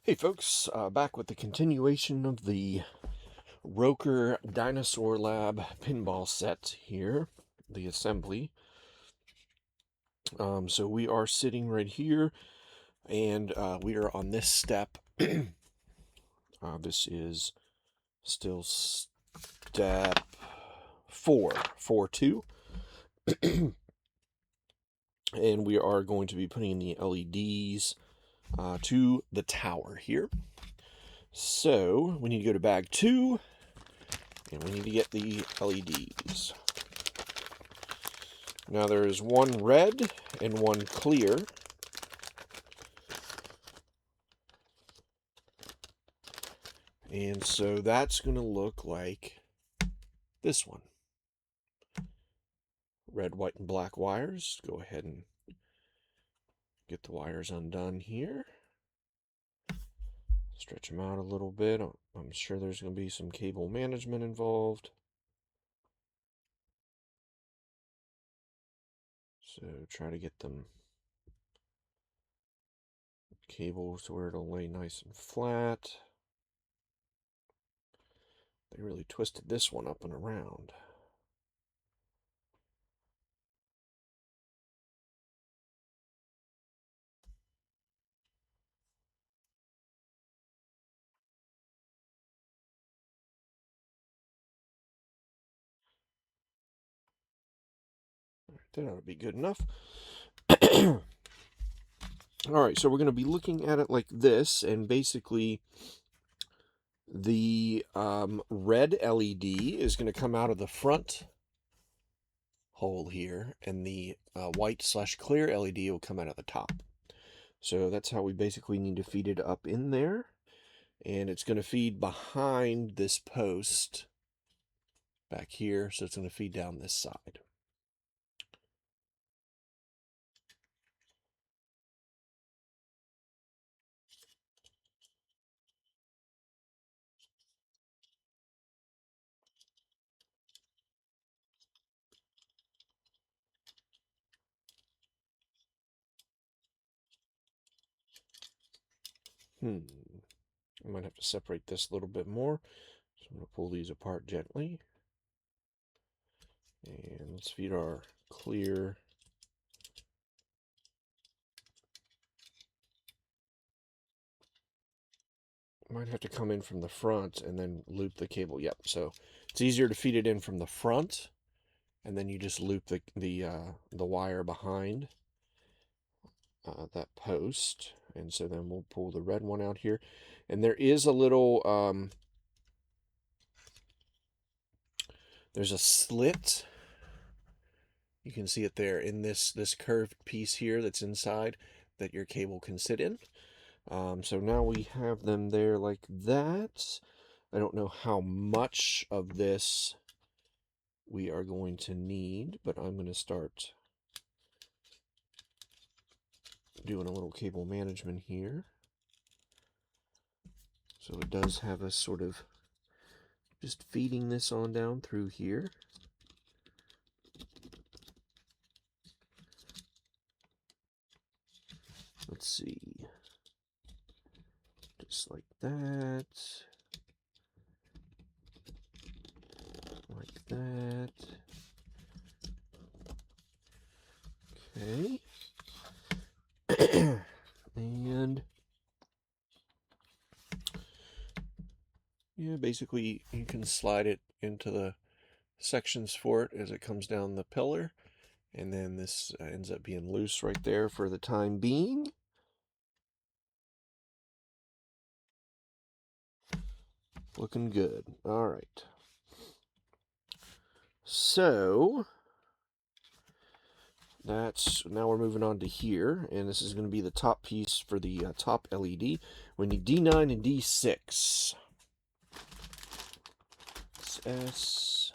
Hey folks, back with the continuation of the ROKR Dinosaur Lab pinball set here, the assembly. So we are sitting right here, and we are on this step. This is still step 4.2. And we are going to be putting in the LEDs to the tower here. So we need to go to bag 2, and we need to get the LEDs. Now there is one red and one clear. And so that's going to look like this one. Red, white, and black wires. Go ahead and get the wires undone here. Stretch them out a little bit. I'm sure there's going to be some cable management involved. So try to get them cables to where it'll lay nice and flat. They really twisted this one up and around. That ought to be good enough. Alright, so we're going to be looking at it like this, and basically the red LED is going to come out of the front hole here, and the white/clear LED will come out of the top. So that's how we basically need to feed it up in there, and it's going to feed behind this post back here, so it's going to feed down this side. I might have to separate this a little bit more. So I'm going to pull these apart gently. And let's feed our clear. Might have to come in from the front and then loop the cable. Yep, so it's easier to feed it in from the front, and then you just loop the wire behind that post. And so then we'll pull the red one out here. And there is a little, there's a slit. You can see it there in this curved piece here that's inside that your cable can sit in. So now we have them there like that. I don't know how much of this we are going to need, but I'm going to start doing a little cable management here. So it does have us sort of just feeding this on down through here. Let's see. Just like that. Like that. Okay. And yeah, basically you can slide it into the sections for it as it comes down the pillar, and then this ends up being loose right there for the time being. Looking good. All right. So that's now we're moving on to here, and this is going to be the top piece for the top LED. We need D9 and D6. It's S,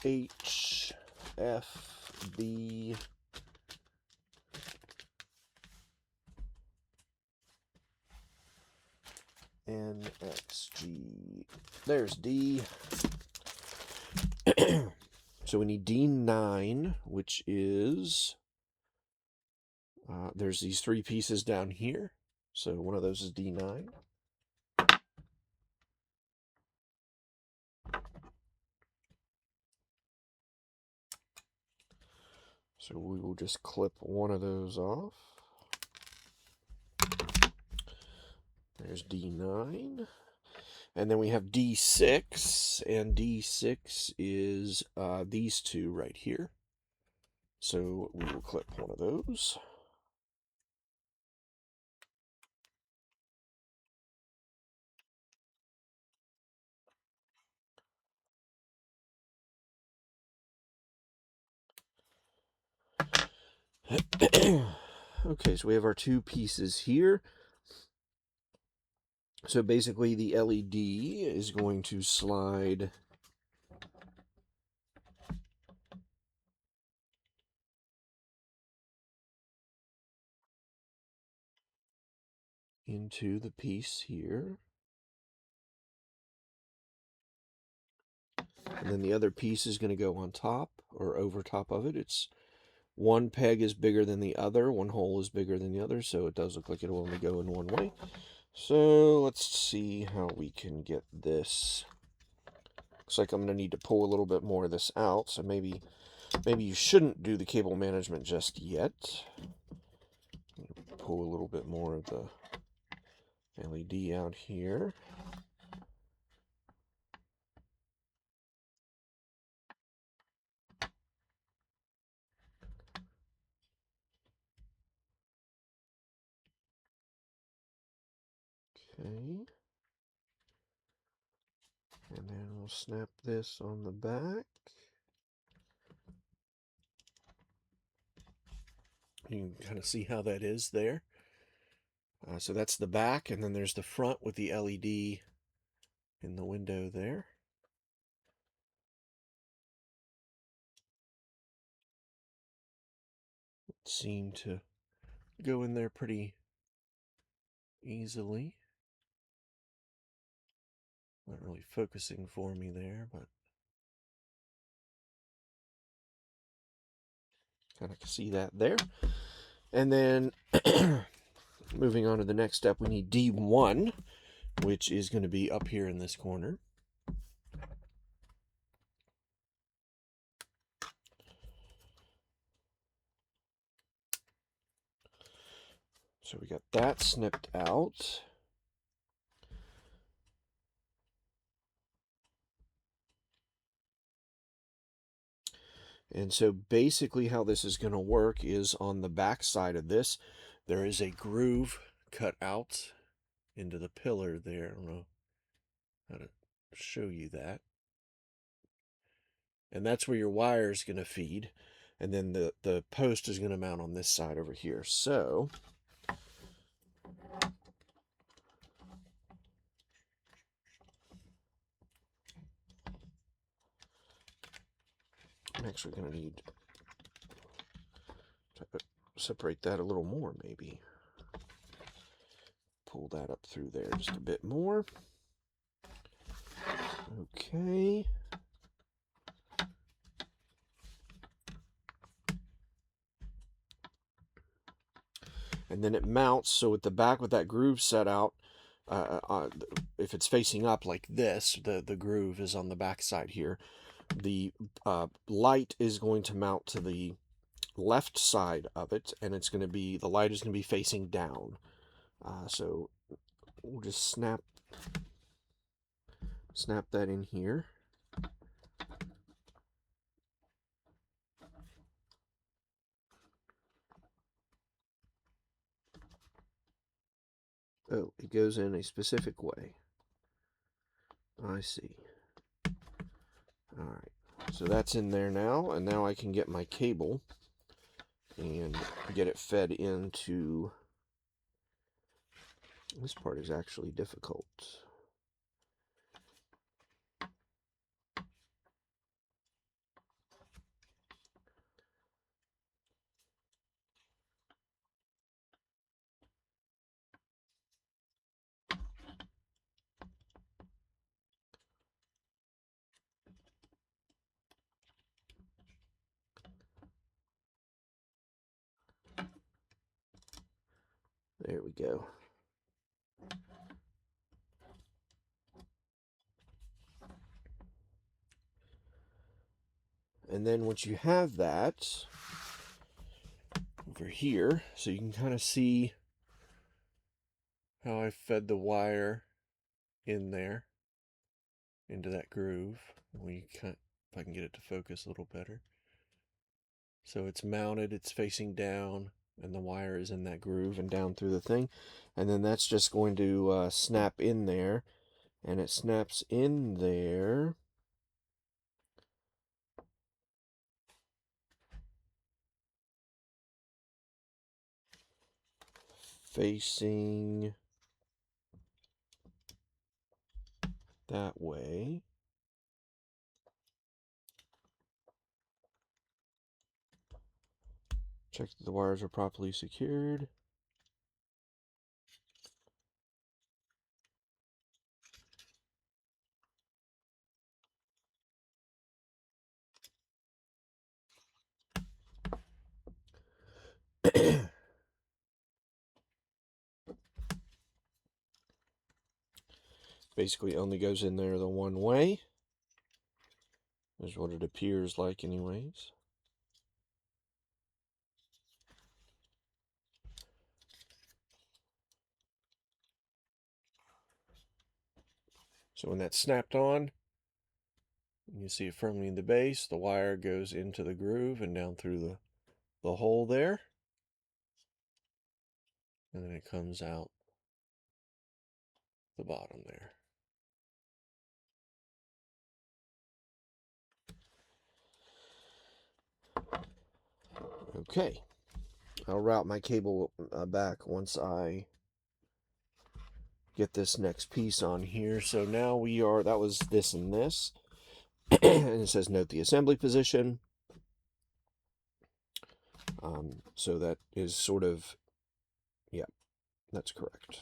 H, F, B, N, X, G. There's D. So we need D9, which is, there's these three pieces down here. So one of those is D9. So we will just clip one of those off. There's D9. And then we have D6, and D6 is these two right here. So we will clip one of those. Okay, so we have our two pieces here. So basically the LED is going to slide into the piece here. And then the other piece is going to go on top or over top of it. It's one peg is bigger than the other, one hole is bigger than the other, so it does look like it'll only go in one way. So let's see how we can get this. Looks like I'm going to need to pull a little bit more of this out, so maybe you shouldn't do the cable management just yet. Pull a little bit more of the LED out here. Okay. And then we'll snap this on the back. You can kind of see how that is there. So that's the back, and then there's the front with the LED in the window there. It seemed to go in there pretty easily. Not really focusing for me there, but kind of see that there. And then moving on to the next step, we need D1, which is going to be up here in this corner. So we got that snipped out. And so basically how this is going to work is on the back side of this, there is a groove cut out into the pillar there. I don't know how to show you that. And that's where your wire is going to feed. And then the post is going to mount on this side over here. So I'm actually going to need to separate that a little more, maybe. Pull that up through there just a bit more. Okay. And then it mounts, so at the back with that groove set out, if it's facing up like this, the groove is on the back side here. The light is going to mount to the left side of it, and it's going to be, the light is going to be facing down. So we'll just snap that in here. Oh, it goes in a specific way. I see. All right, so that's in there now, and now I can get my cable and get it fed into. This part is actually difficult. There we go. And then once you have that over here, so you can kind of see how I fed the wire in there into that groove. If I can get it to focus a little better. So it's mounted, it's facing down, and the wire is in that groove and down through the thing. And then that's just going to snap in there, and it snaps in there facing that way. Check that the wires are properly secured. Basically only goes in there the one way. Is what it appears like anyways. So when that's snapped on, you see it firmly in the base, the wire goes into the groove and down through the hole there. And then it comes out the bottom there. Okay, I'll route my cable back once I get this next piece on here. So now that was this and this. And it says note the assembly position. So that is sort of, yeah, that's correct.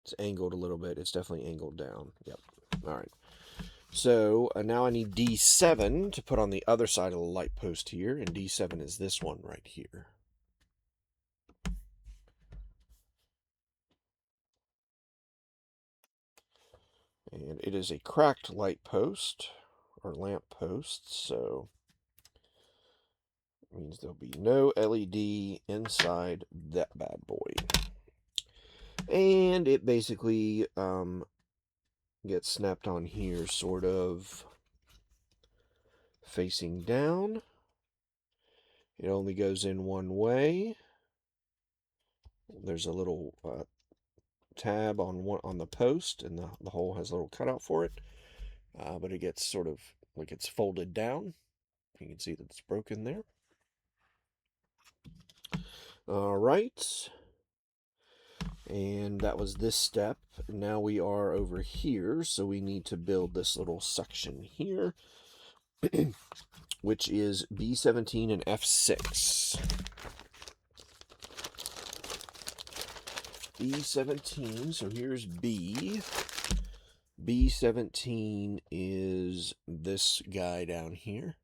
It's angled a little bit. It's definitely angled down. Yep. All right. So now I need D7 to put on the other side of the light post here, and D7 is this one right here. And it is a cracked light post, or lamp post, so it means there'll be no LED inside that bad boy. And it basically gets snapped on here, sort of facing down. It only goes in one way. There's a little tab on the post, and the hole has a little cutout for it. But it gets sort of like it's folded down. You can see that it's broken there. All right. And that was this step. Now we are over here, so we need to build this little section here, which is B17 and F6. B17, so here's B. B17 is this guy down here.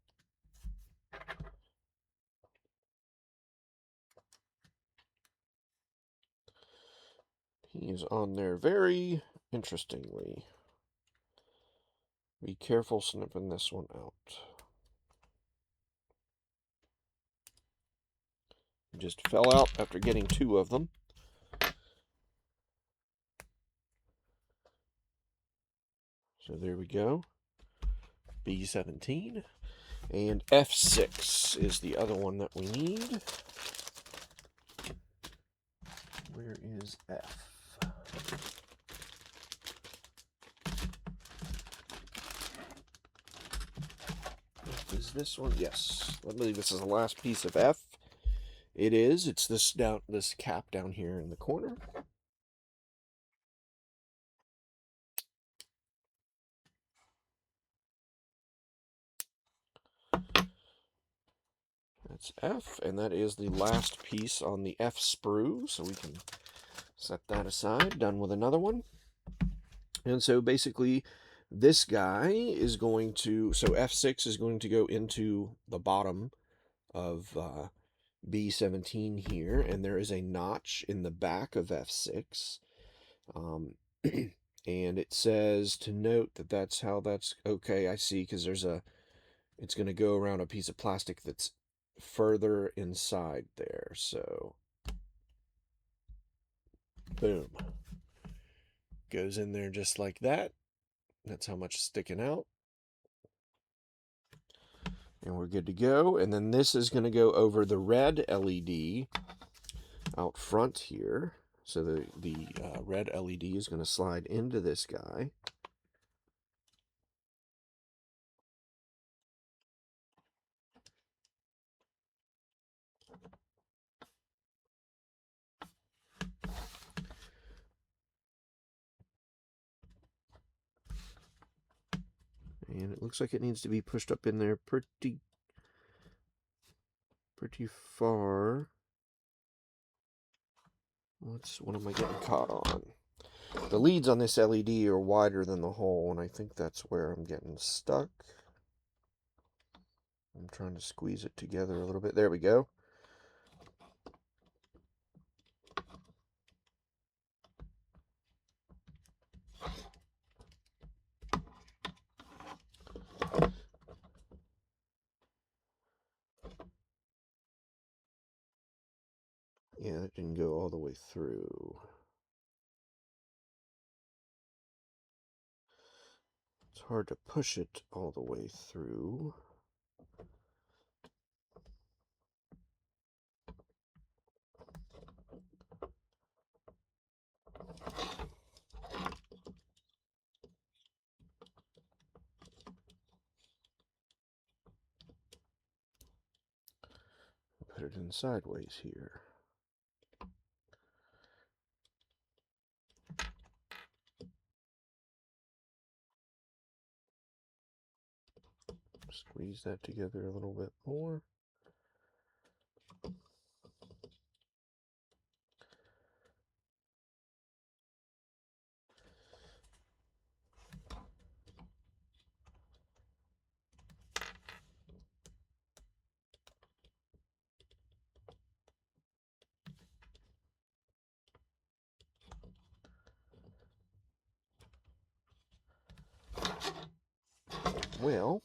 He is on there very interestingly. Be careful snipping this one out. Just fell out after getting two of them. So there we go. B17. And F6 is the other one that we need. Where is F? Is this one? Yes. I believe this is the last piece of F. It is. It's this cap down here in the corner. That's F, and that is the last piece on the F sprue, so we can set that aside. Done with another one. And so basically this guy is going to, so F6 is going to go into the bottom of B17 here, and there is a notch in the back of F6. And it says to note that that's how that's okay. I see, because it's going to go around a piece of plastic that's further inside there. So, boom, goes in there just like that. That's how much is sticking out. And we're good to go. And then this is going to go over the red LED out front here. So the red LED is going to slide into this guy. And it looks like it needs to be pushed up in there pretty far. What am I getting caught on? The leads on this LED are wider than the hole, and I think that's where I'm getting stuck. I'm trying to squeeze it together a little bit. There we go. Yeah, that didn't go all the way through. It's hard to push it all the way through. Put it in sideways here. Squeeze that together a little bit more. Well,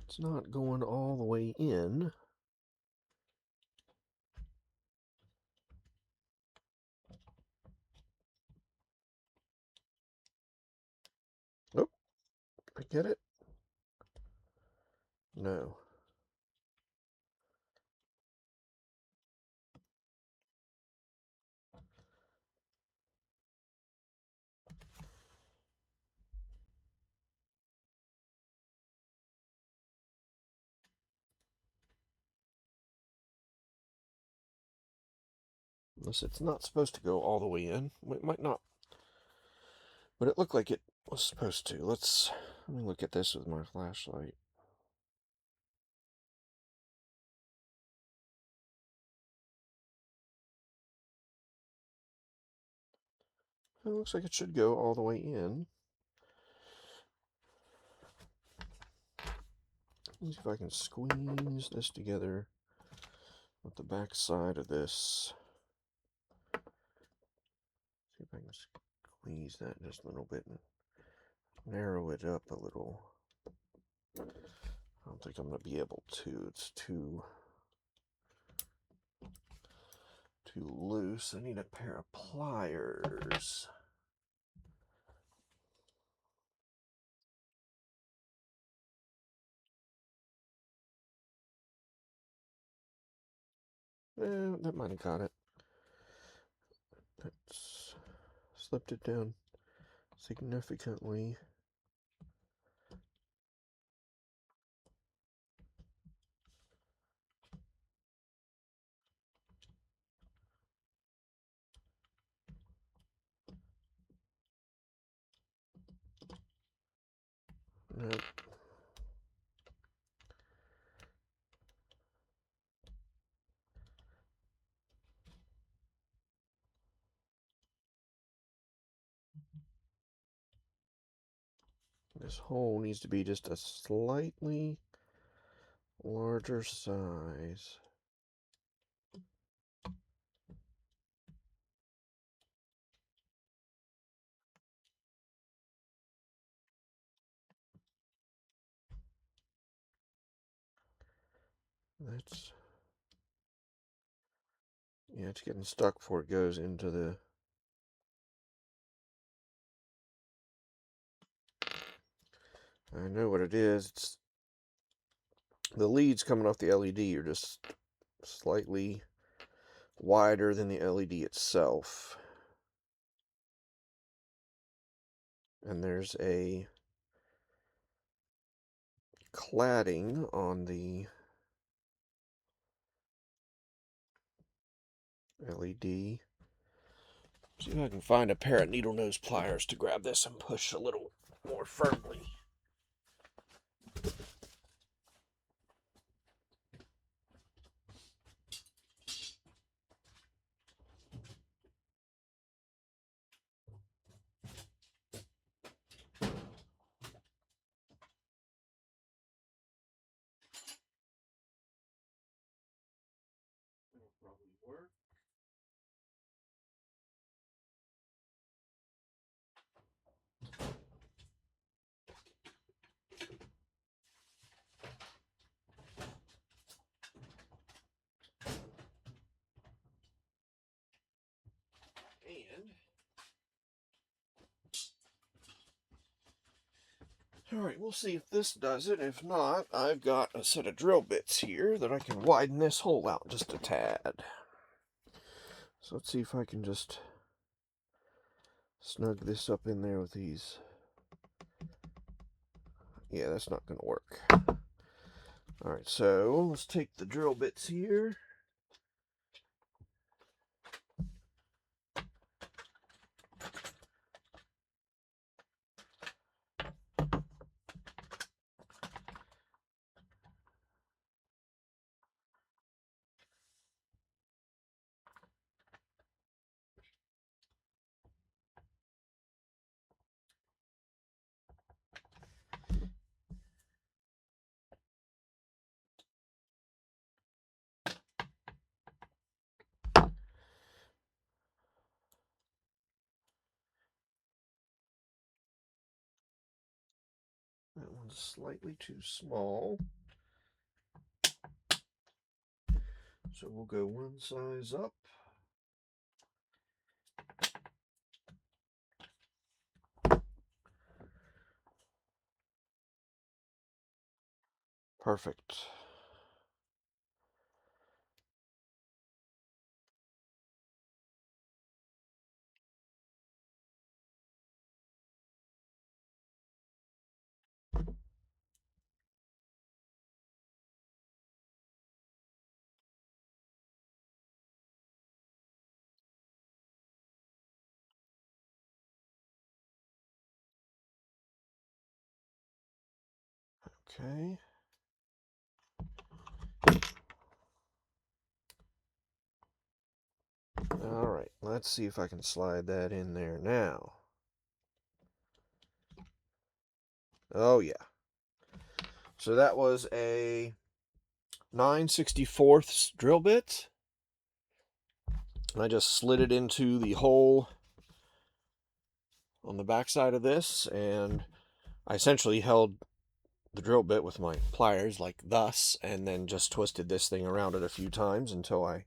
it's not going all the way in. Nope. I get it. No. Unless it's not supposed to go all the way in. It might not. But it looked like it was supposed to. Let me look at this with my flashlight. It looks like it should go all the way in. Let's see if I can squeeze this together with the back side of this. See if I can squeeze that just a little bit and narrow it up a little. I don't think I'm going to be able to. It's too loose. I need a pair of pliers. That might have got it. That's slipped it down significantly. Nope. This hole needs to be just a slightly larger size. That's, yeah, it's getting stuck before it goes into the... I know what it is. It's the leads coming off the LED are just slightly wider than the LED itself. And there's a cladding on the LED. See if I can find a pair of needle nose pliers to grab this and push a little more firmly. That'll probably work. Alright, we'll see if this does it. If not, I've got a set of drill bits here that I can widen this hole out just a tad. So let's see if I can just snug this up in there with these. Yeah, that's not going to work. Alright, so let's take the drill bits here. That one's slightly too small. So we'll go one size up. Perfect. Okay. Alright, let's see if I can slide that in there now. Oh yeah. So that was a 9/64 drill bit. And I just slid it into the hole on the back side of this, and I essentially held the drill bit with my pliers like thus, and then just twisted this thing around it a few times until I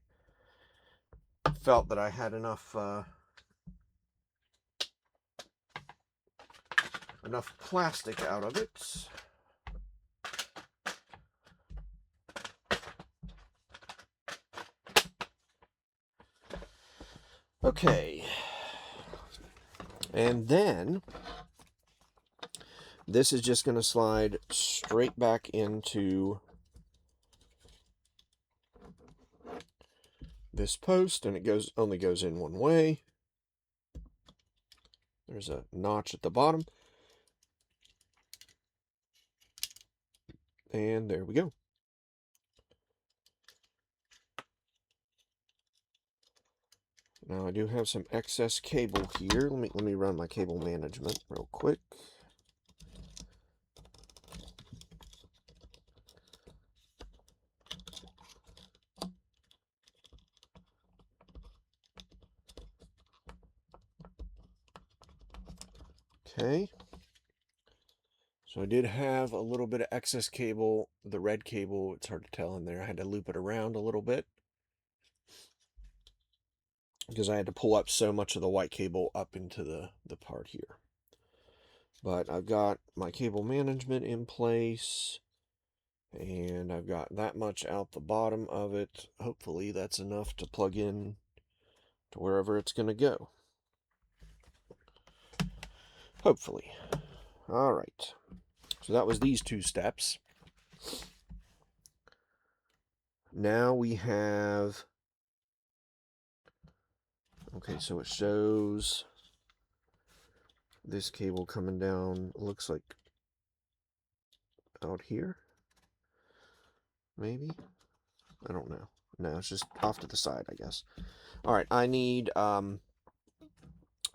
felt that I had enough plastic out of it. Okay, and then this is just going to slide straight back into this post, and it only goes in one way. There's a notch at the bottom, and there we go. Now I do have some excess cable here. Let me run my cable management real quick. Okay. So I did have a little bit of excess cable, the red cable, it's hard to tell in there. I had to loop it around a little bit because I had to pull up so much of the white cable up into the part here. But I've got my cable management in place, and I've got that much out the bottom of it. Hopefully that's enough to plug in to wherever it's going to go. Hopefully. All right. So that was these two steps. Now we have, okay, so it shows this cable coming down, looks like out here, maybe? I don't know. No, it's just off to the side, I guess. All right, I need a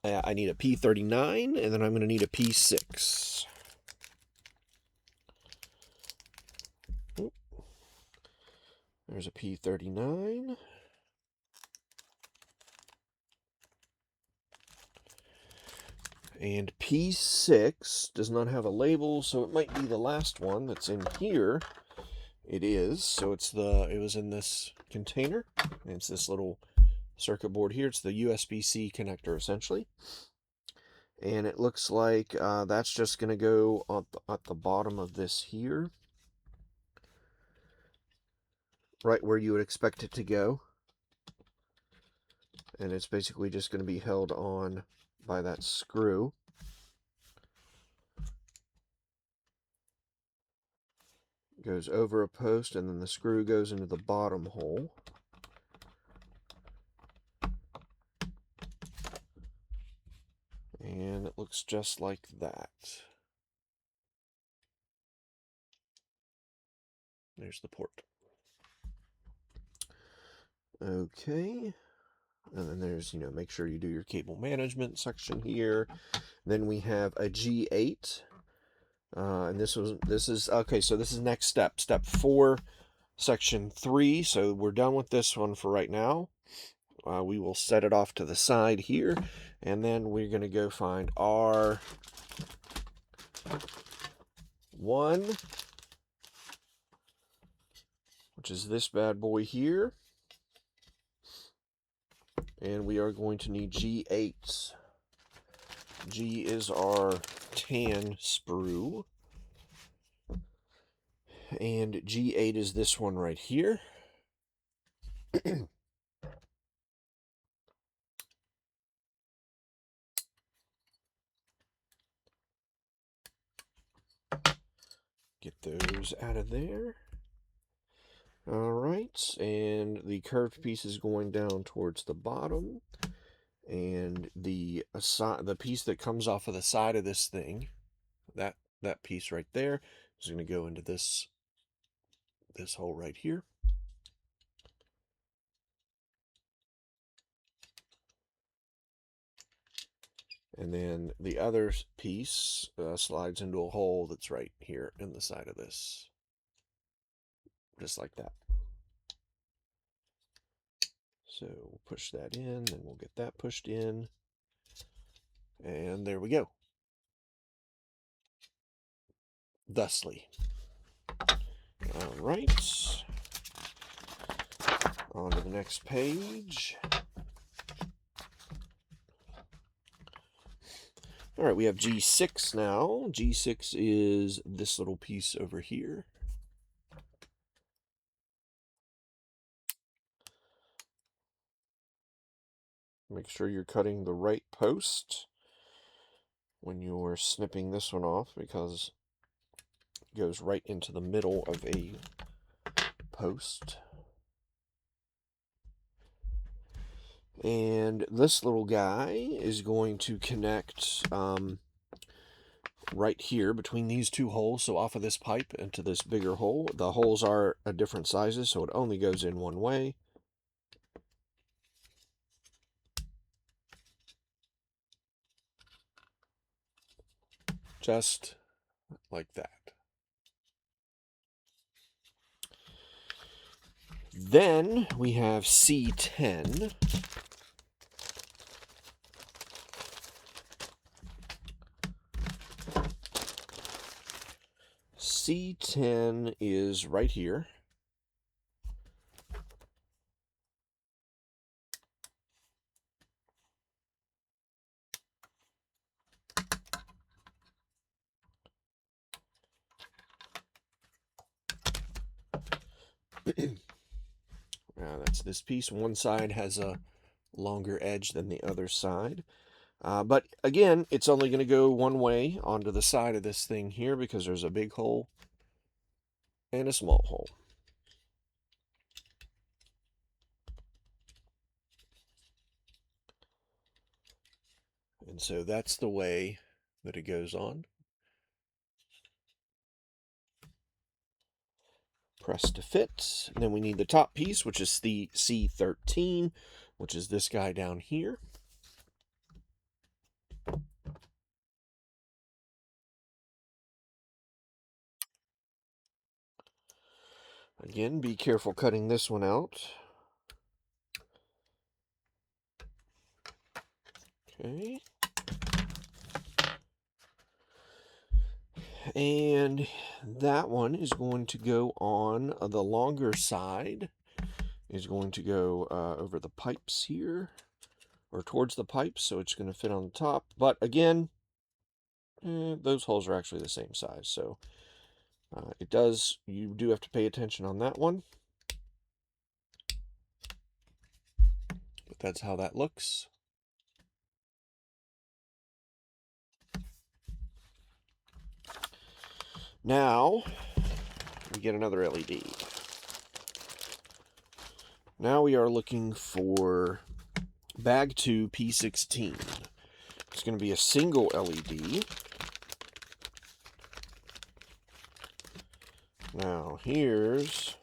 P39, and then I'm going to need a P6. Oop. There's a P39. And P6 does not have a label, so it might be the last one that's in here. It is, so it was in this container. And it's this little circuit board here. It's the USB-C connector, essentially. And it looks like that's just going to go at the bottom of this here. Right where you would expect it to go. And it's basically just going to be held on by that screw. Goes over a post, and then the screw goes into the bottom hole. And it looks just like that. There's the port. Okay. And then there's, make sure you do your cable management section here. Then we have a G8. And this is, okay, so this is next step. Step 4, section 3. So we're done with this one for right now. We will set it off to the side here. And then we're going to go find R1. Which is this bad boy here. And we are going to need G8. G is our tan sprue. And G8 is this one right here. Get those out of there. Alright, and the curved piece is going down towards the bottom. And the piece that comes off of the side of this thing, that piece right there, is going to go into this hole right here. And then the other piece slides into a hole that's right here in the side of this. Just like that. So we'll push that in, then we'll get that pushed in. And there we go. Thusly. All right. On to the next page. All right, we have G6 now. G6 is this little piece over here. Make sure you're cutting the right post when you're snipping this one off, because it goes right into the middle of a post. And this little guy is going to connect right here between these two holes, so off of this pipe into this bigger hole. The holes are at different sizes, so it only goes in one way. Just like that. Then we have C10. D10 is right here. That's this piece. One side has a longer edge than the other side. But again, it's only going to go one way onto the side of this thing here because there's a big hole and a small hole. And so that's the way that it goes on. Press to fit. And then we need the top piece, which is the C13, which is this guy down here. Again, be careful cutting this one out. Okay. And that one is going to go on the longer side, is going to go over the pipes here, or towards the pipes, so it's going to fit on the top. But again, those holes are actually the same size, so you do have to pay attention on that one. But that's how that looks. Now, we get another LED. Now we are looking for bag 2 P16. It's going to be a single LED. Now, here's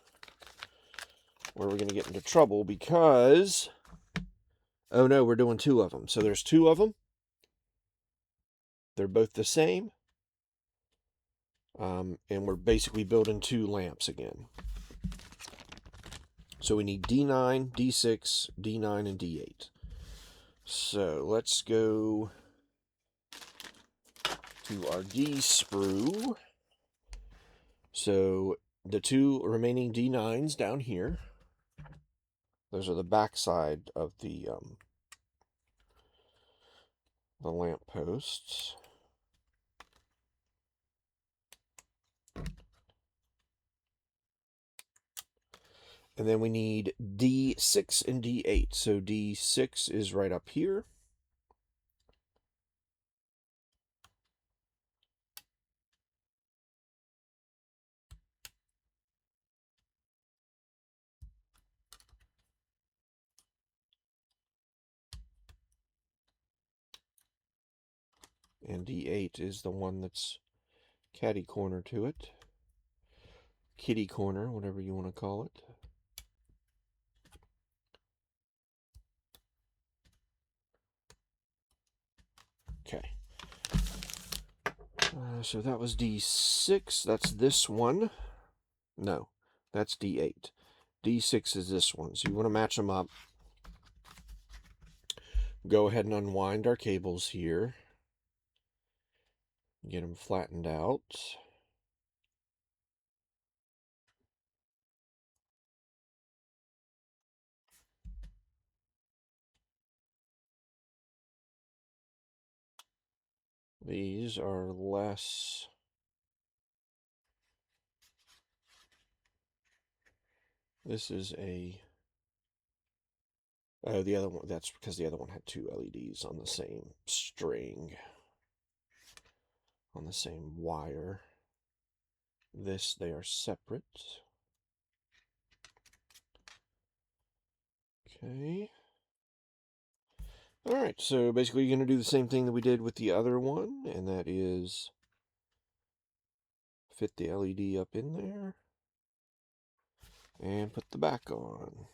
where we're going to get into trouble because, oh no, we're doing 2 of them. So there's 2 of them. They're both the same. And we're basically building 2 lamps again. So we need D9, D6, D9, and D8. So let's go to our D sprue. So the 2 remaining D9s down here, those are the back side of the lamp posts. And then we need D6 and D8. So D6 is right up here. And D8 is the one that's catty corner to it. Kitty corner, whatever you want to call it. Okay. So that was D6. That's this one. No, that's D8. D6 is this one. So you want to match them up. Go ahead and unwind our cables here. Get them flattened out. These are less. This is a. Oh, the other one. That's because the other one had 2 LEDs on the same string, on the same wire. This, they are separate. Okay. Alright, so basically you're going to do the same thing that we did with the other one, and that is fit the LED up in there and put the back on.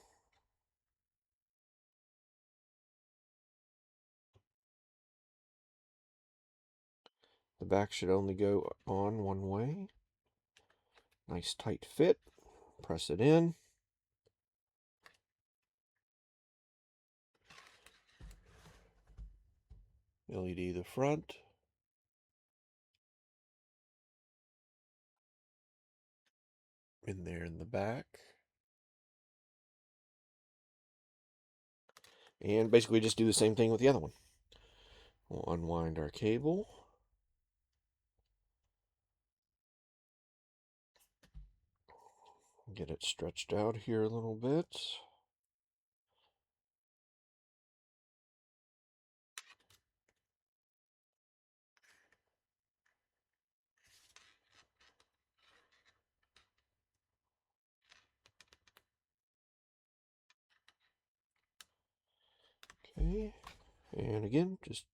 The back should only go on one way. Nice tight fit. Press it in. LED the front. in there in the back. And basically just do the same thing with the other one. We'll unwind our cable. Get it stretched out here a little bit. Okay, and again, just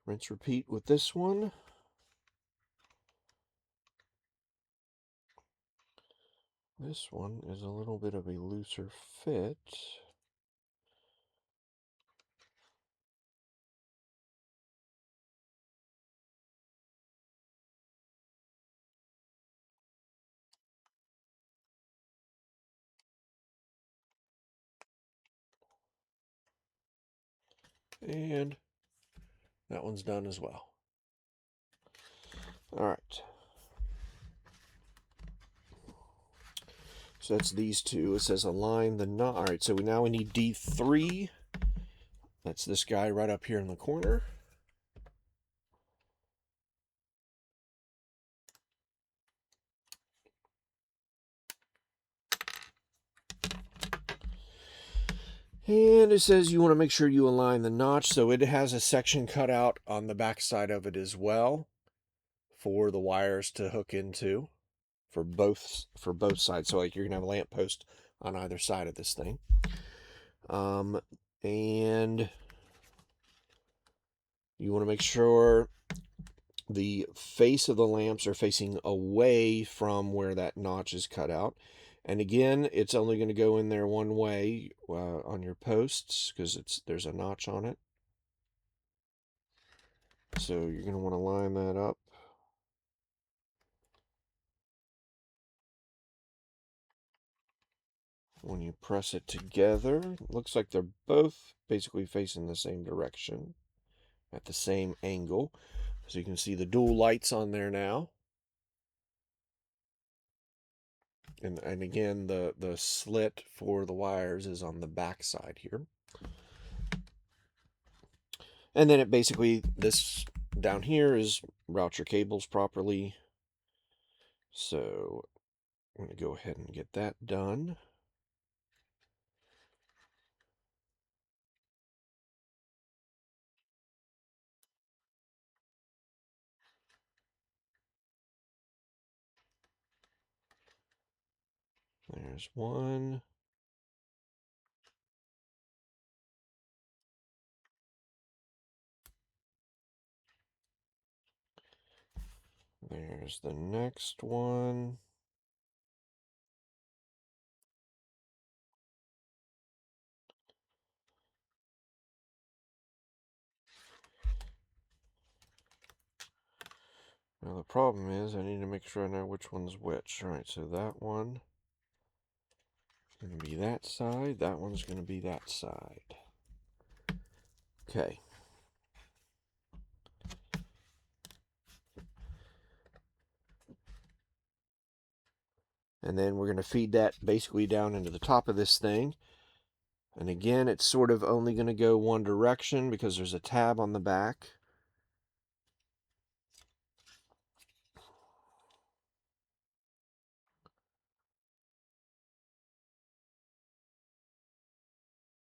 rinse repeat with this one. This one is a little bit of a looser fit. And that one's done as well. All right. So that's these two. It says align the knot. All right, so now we need D3. That's this guy right up here in the corner. And it says you want to make sure you align the notch, so it has a section cut out on the back side of it as well for the wires to hook into for both sides. So like you're gonna have a lamp post on either side of this thing. And you want to make sure the face of the lamps are facing away from where that notch is cut out. And again, it's only going to go in there one way on your posts because there's a notch on it. So you're going to want to line that up. When you press it together, it looks like they're both basically facing the same direction at the same angle. So you can see the dual lights on there now. And again, the slit for the wires is on the back side here. And then it basically, this down here is route your cables properly. So I'm going to go ahead and get that done. There's one. There's the next one. Now the problem is I need to make sure I know which one's which. All right, so that one is going to be that side. That one's going to be that side. Okay. And then we're going to feed that basically down into the top of this thing. And again, it's sort of only going to go one direction because there's a tab on the back.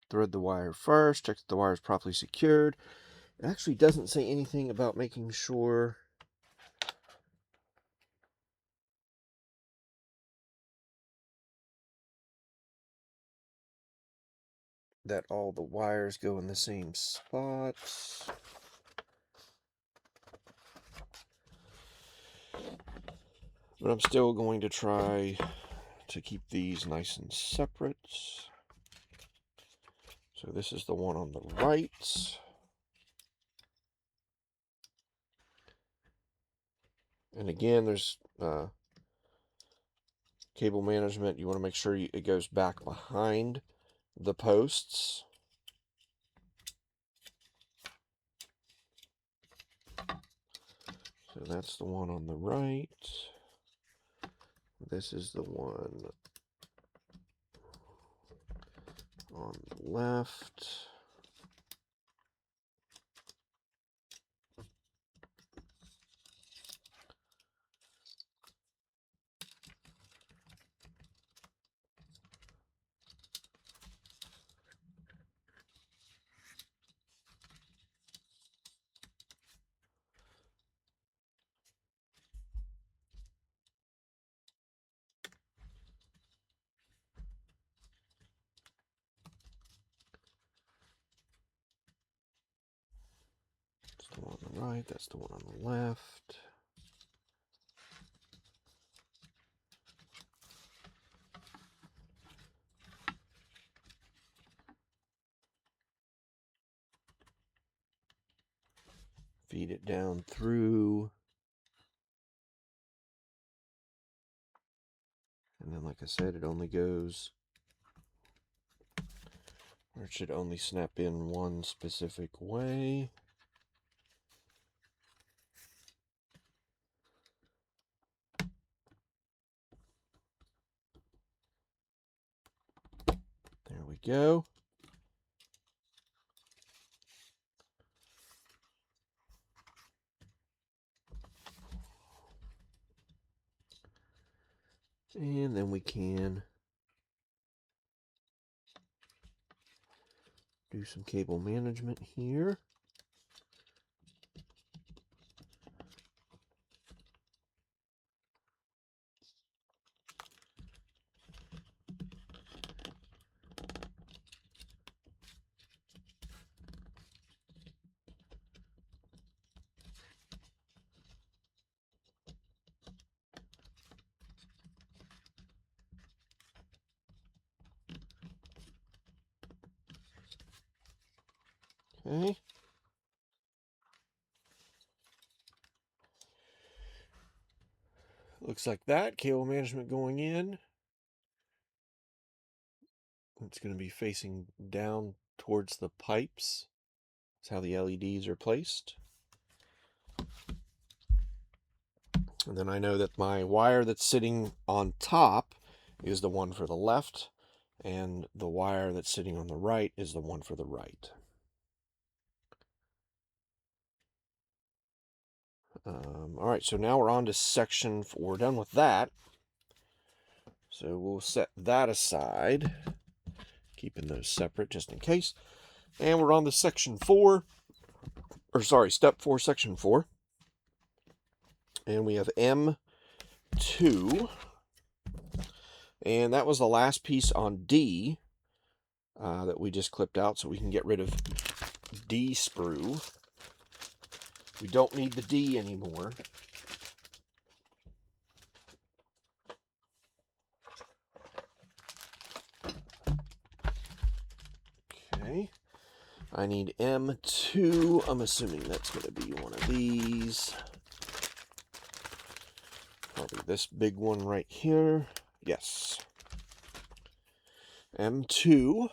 Thread the wire first, check that the wire is properly secured. It actually doesn't say anything about making sure that all the wires go in the same spots. But I'm still going to try to keep these nice and separate. So this is the one on the right. And again, there's cable management. You want to make sure it goes back behind the posts. So that's the one on the right. This is the one on the left. That's the one on the right, that's the one on the left. Feed it down through. And then, like I said, it only goes, or it should only snap in one specific way. There we go. And then we can do some cable management here. Okay. Looks like that. Cable management going in. It's going to be facing down towards the pipes. That's how the LEDs are placed. And then I know that my wire that's sitting on top is the one for the left, and the wire that's sitting on the right is the one for the right. All right, so now we're on to section 4. We're done with that. So we'll set that aside, keeping those separate just in case. And we're on to section 4, or sorry, step 4, section 4. And we have M2. And that was the last piece on D that we just clipped out, so we can get rid of D sprue. We don't need the D anymore. Okay. I need M2. I'm assuming that's going to be one of these. Probably this big one right here. Yes. M2. You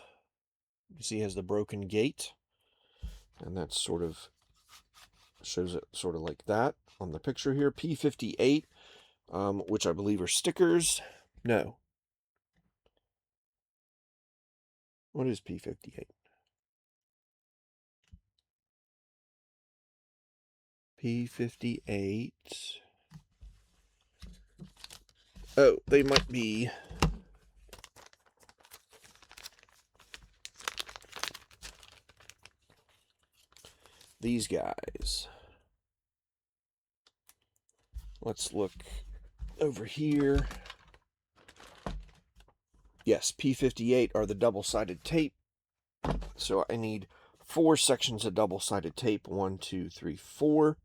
see, has the broken gate. And that sort of shows it sort of like that on the picture here. P58, which I believe are stickers. No. What is P58? P58. Oh, they might be these guys. Let's look over here. Yes, P58 are the double-sided tape. So I need 4 sections of double-sided tape. 1, 2, 3, 4.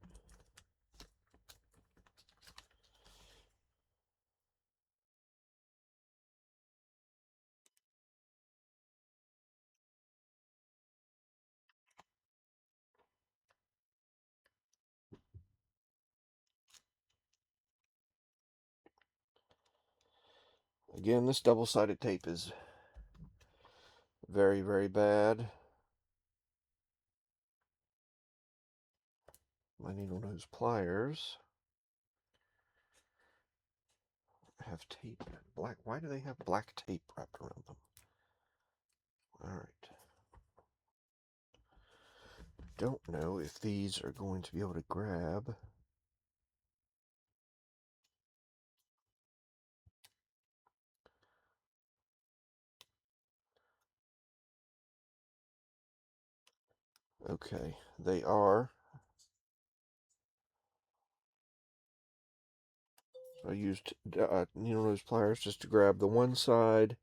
Again, this double-sided tape is very, very bad. I need one of those pliers. have tape, black, why do they have black tape wrapped around them? Alright. Don't know if these are going to be able to grab. Okay, they are. I used needle nose pliers just to grab the one side.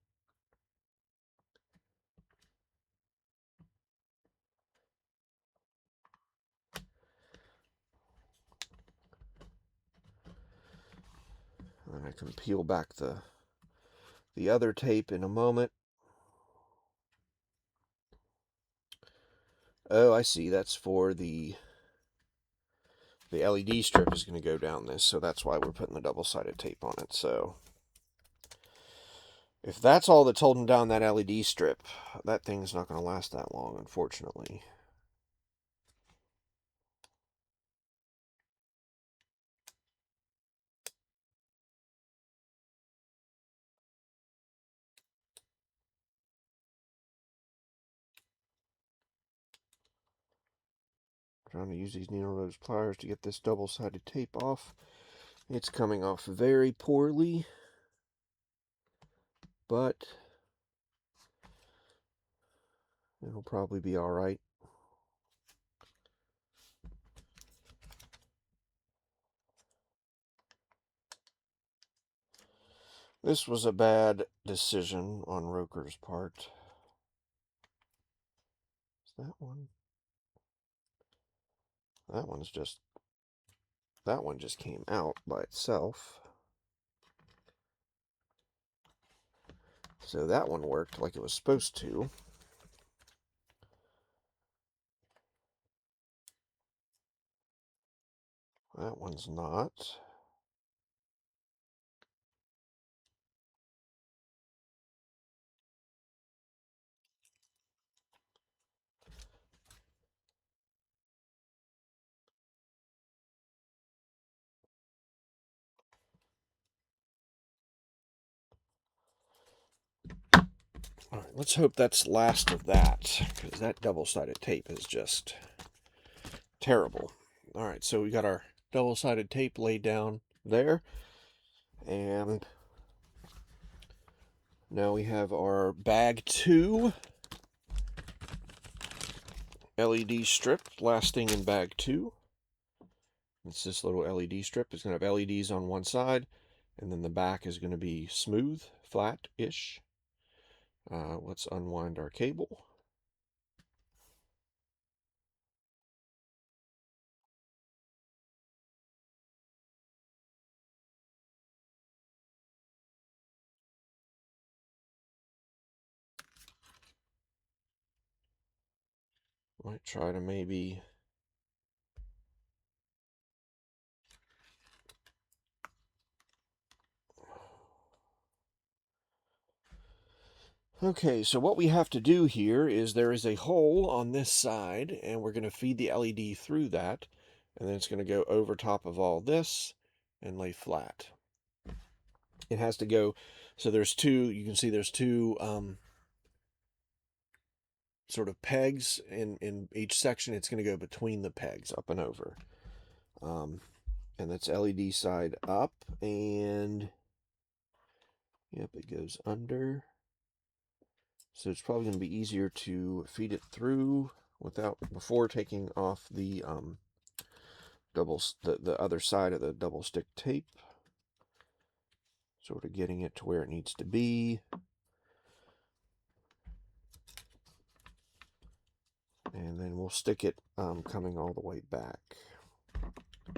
And I can peel back the other tape in a moment. Oh, I see. That's for the LED strip is going to go down this, so that's why we're putting the double-sided tape on it. So if that's all that's holding down that LED strip, that thing's not going to last that long, unfortunately. Trying to use these needle nose pliers to get this double-sided tape off. It's coming off very poorly, but it'll probably be all right. This was a bad decision on ROKR's part. Is that one? That one just came out by itself. So that one worked like it was supposed to. That one's not. All right, let's hope that's last of that, because that double-sided tape is just terrible. All right, so we got our double-sided tape laid down there, and now we have our bag 2 LED strip lasting in bag 2. It's this little LED strip. It's going to have LEDs on one side, and then the back is going to be smooth, flat-ish. Let's unwind our cable. Might try to maybe okay, so what we have to do here is there is a hole on this side, and we're going to feed the LED through that, and then it's going to go over top of all this and lay flat. It has to go, so there's two, you can see there's two sort of pegs in each section. It's going to go between the pegs, up and over. And that's LED side up, and yep, it goes under. So it's probably going to be easier to feed it through before taking off the the other side of the double stick tape. Sort of getting it to where it needs to be. And then we'll stick it coming all the way back.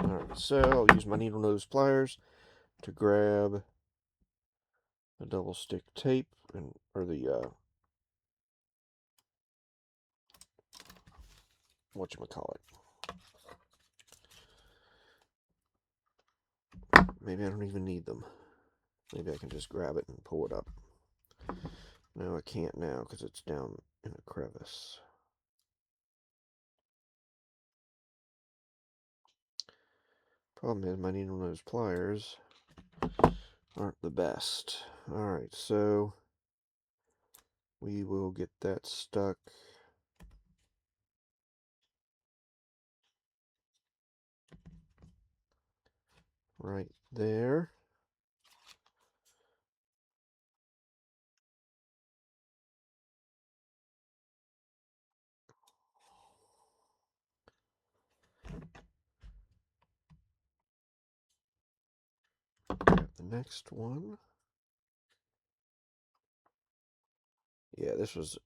Alright, so I'll use my needle nose pliers to grab the double stick tape, or the whatchamacallit. Maybe I don't even need them. Maybe I can just grab it and pull it up. No, I can't now because it's down in a crevice. Problem is my needle nose pliers aren't the best. Alright, so we will get that stuck right there. The next one. Yeah, this was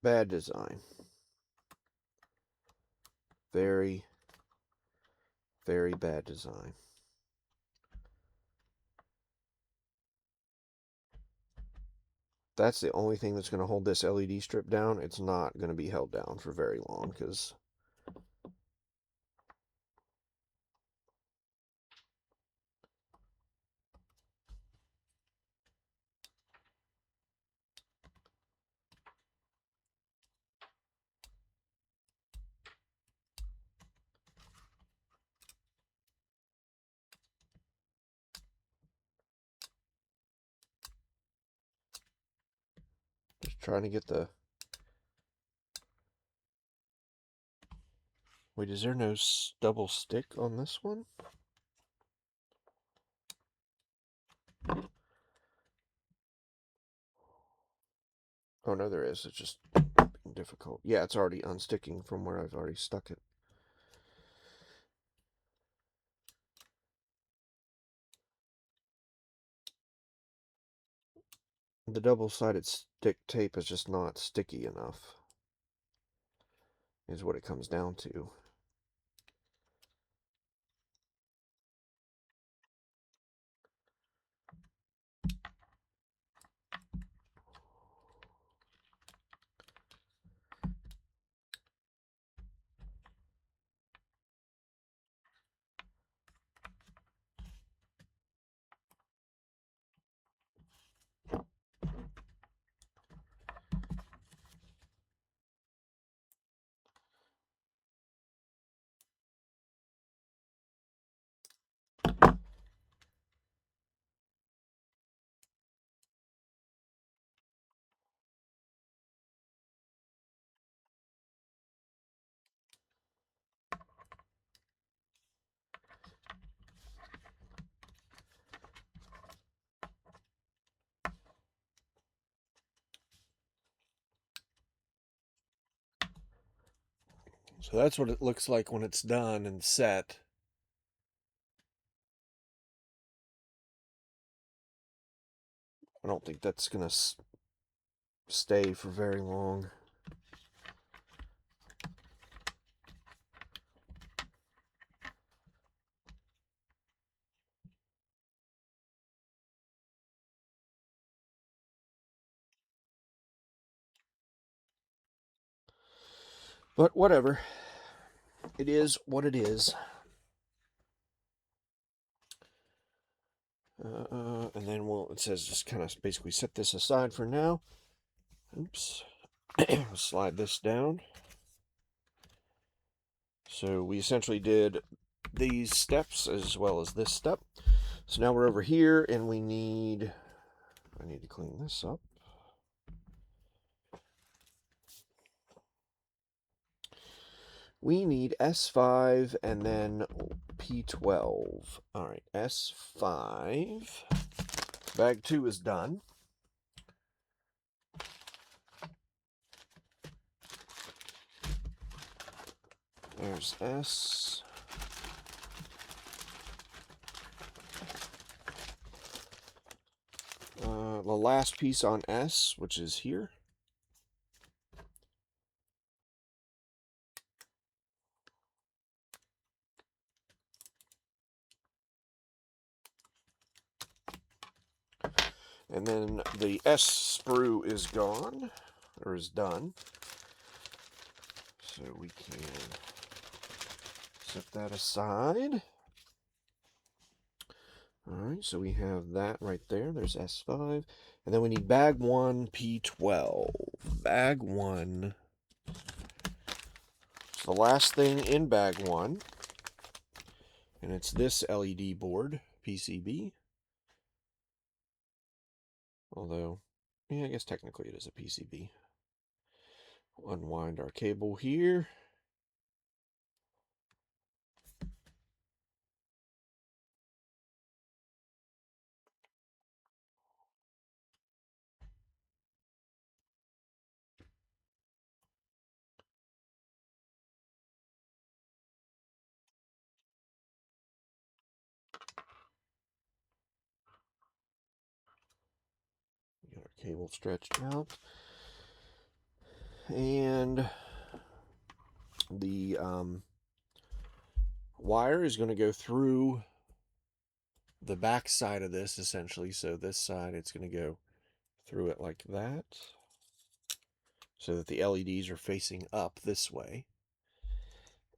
bad design. Very, very bad design. That's the only thing that's going to hold this LED strip down. It's not going to be held down for very long because just trying to get the... Wait, is there no double stick on this one? Oh, no, there is. It's just difficult. Yeah, it's already unsticking from where I've already stuck it. The double-sided stick tape is just not sticky enough, is what it comes down to. So that's what it looks like when it's done and set. I don't think that's going to stay for very long. But whatever. It is what it is. And then it says just kind of basically set this aside for now. Oops. Slide this down. So we essentially did these steps as well as this step. So now we're over here and I need to clean this up. We need S5 and then P12. All right, S5. Bag 2 is done. There's S. The last piece on S, which is here. And then the S sprue is gone, or is done. So we can set that aside. Alright, so we have that right there. There's S5. And then we need bag 1, P12. Bag 1. It's the last thing in bag 1. And it's this LED board, PCB. Although, yeah, I guess technically it is a PCB. Unwind our cable here. Get our cable stretched out. And the wire is going to go through the back side of this, essentially. So this side, it's going to go through it like that, so that the LEDs are facing up this way.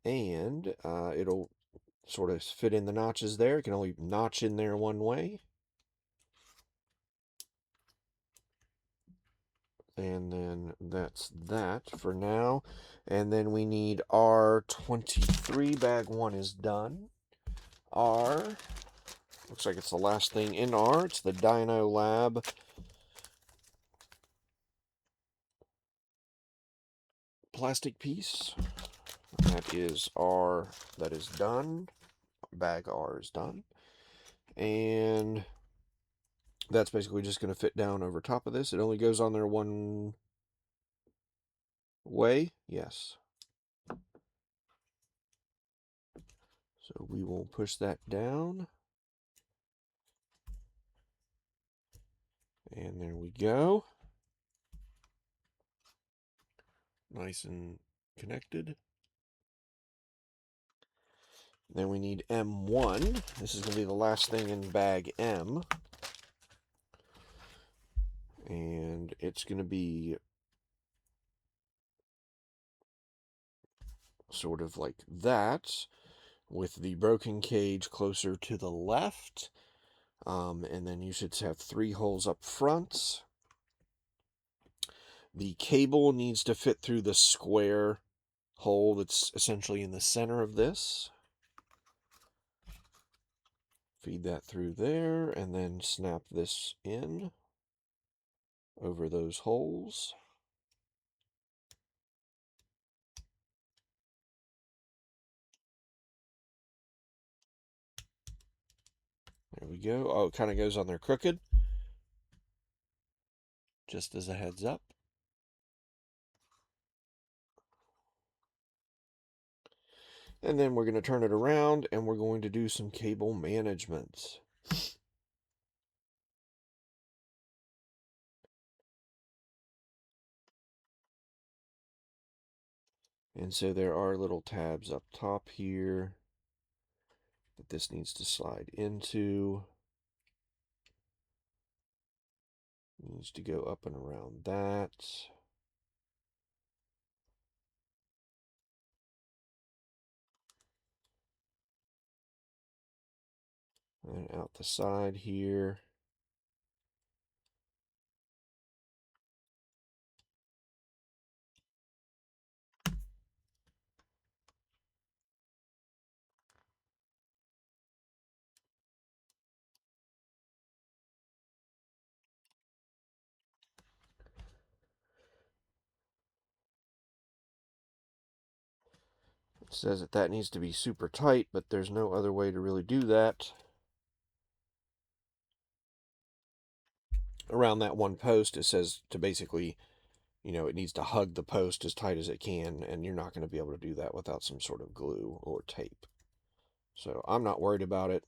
And it'll sort of fit in the notches there. It can only notch in there one way. And then that's that for now. And then we need R23. Bag 1 is done. R, looks like it's the last thing in R. It's the Dino Lab plastic piece. That is R, that is done. Bag R is done. And that's basically just going to fit down over top of this. It only goes on there one way. Yes. So we will push that down. And there we go. Nice and connected. Then we need M1. This is going to be the last thing in bag M. And it's going to be sort of like that, with the broken cage closer to the left. And then you should have 3 holes up front. The cable needs to fit through the square hole that's essentially in the center of this. Feed that through there, and then snap this in over those holes. There we go. Oh, it kind of goes on there crooked, just as a heads up. And then we're going to turn it around, and we're going to do some cable management. And so there are little tabs up top here that this needs to slide into. It needs to go up and around that. And out the side here. It says that that needs to be super tight, but there's no other way to really do that. Around that one post, it says to basically, you know, it needs to hug the post as tight as it can, and you're not going to be able to do that without some sort of glue or tape. So I'm not worried about it.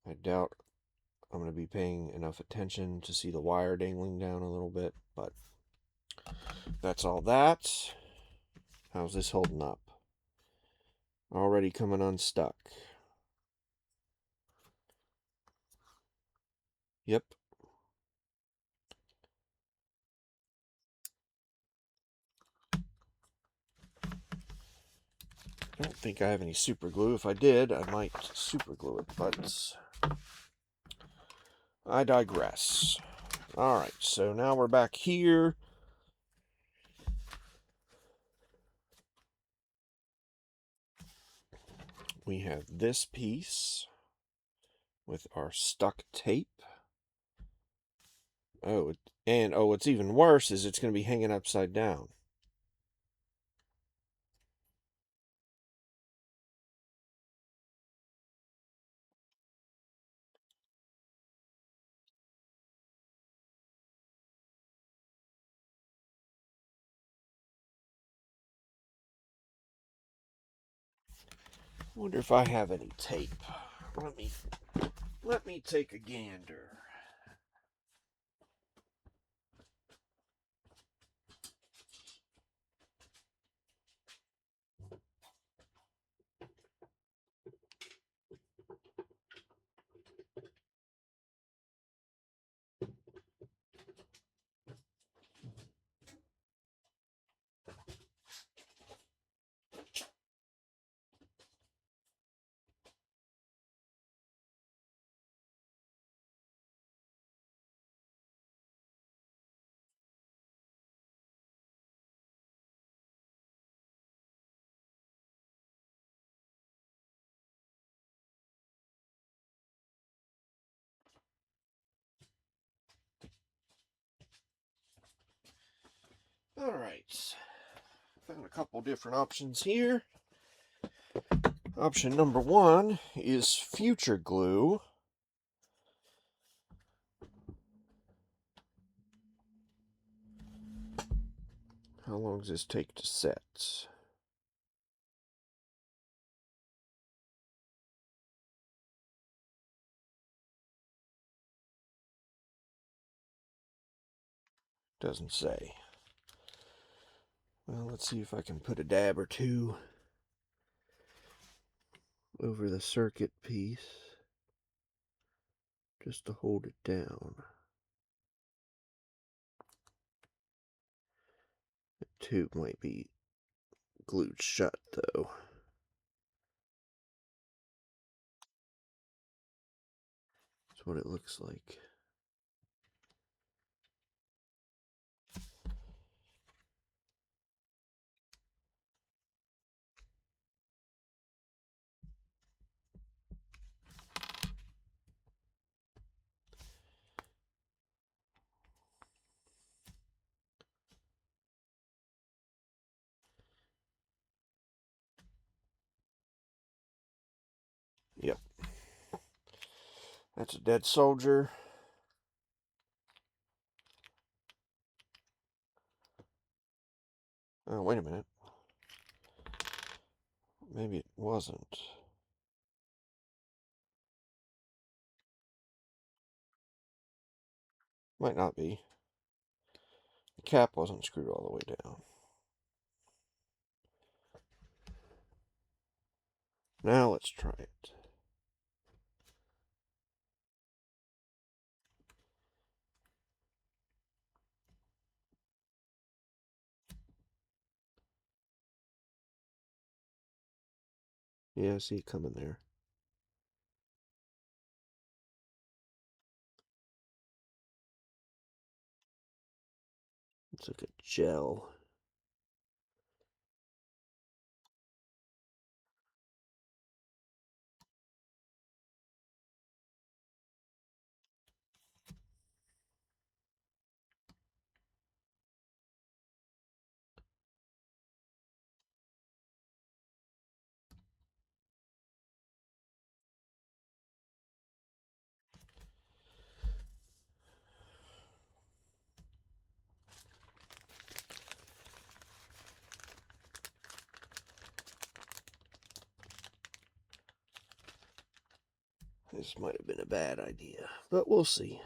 I doubt I'm going to be paying enough attention to see the wire dangling down a little bit, but that's all that. How's this holding up? Already coming unstuck. Yep. I don't think I have any super glue. If I did, I might super glue it, but I digress. Alright, so now we're back here. We have this piece with our stuck tape. Oh, and what's even worse is it's going to be hanging upside down. Wonder if I have any tape. Let me take a gander. All right. Found a couple different options here. Option number one is future glue. How long does this take to set? Doesn't say. Well, let's see if I can put a dab or two over the circuit piece just to hold it down. The tube might be glued shut though. That's what it looks like. Yep. That's a dead soldier. Oh, wait a minute. Maybe it wasn't. Might not be. The cap wasn't screwed all the way down. Now let's try it. Yeah, I see it coming there. It's like a gel. This might have been a bad idea, but we'll see.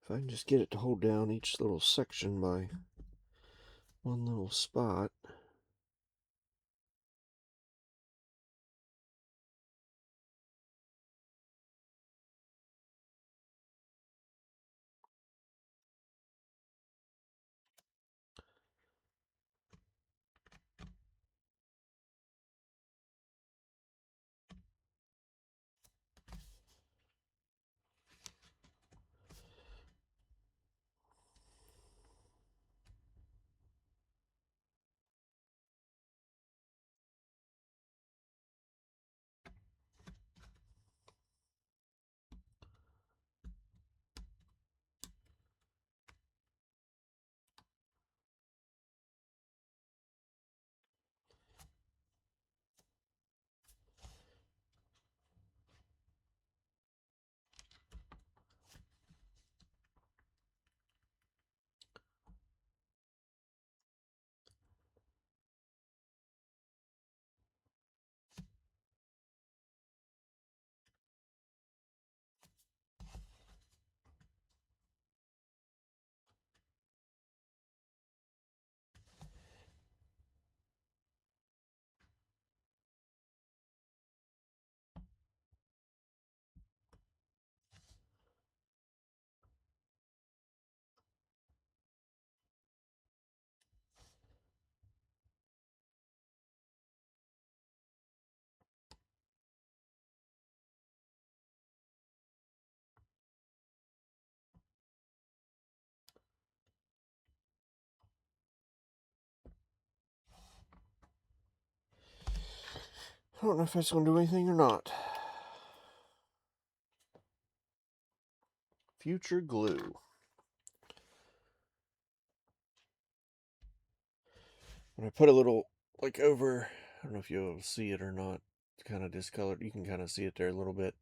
If I can just get it to hold down each little section by one little spot. I don't know if that's going to do anything or not. Future glue. When I put a little, like over, I don't know if you'll see it or not. It's kind of discolored. You can kind of see it there a little bit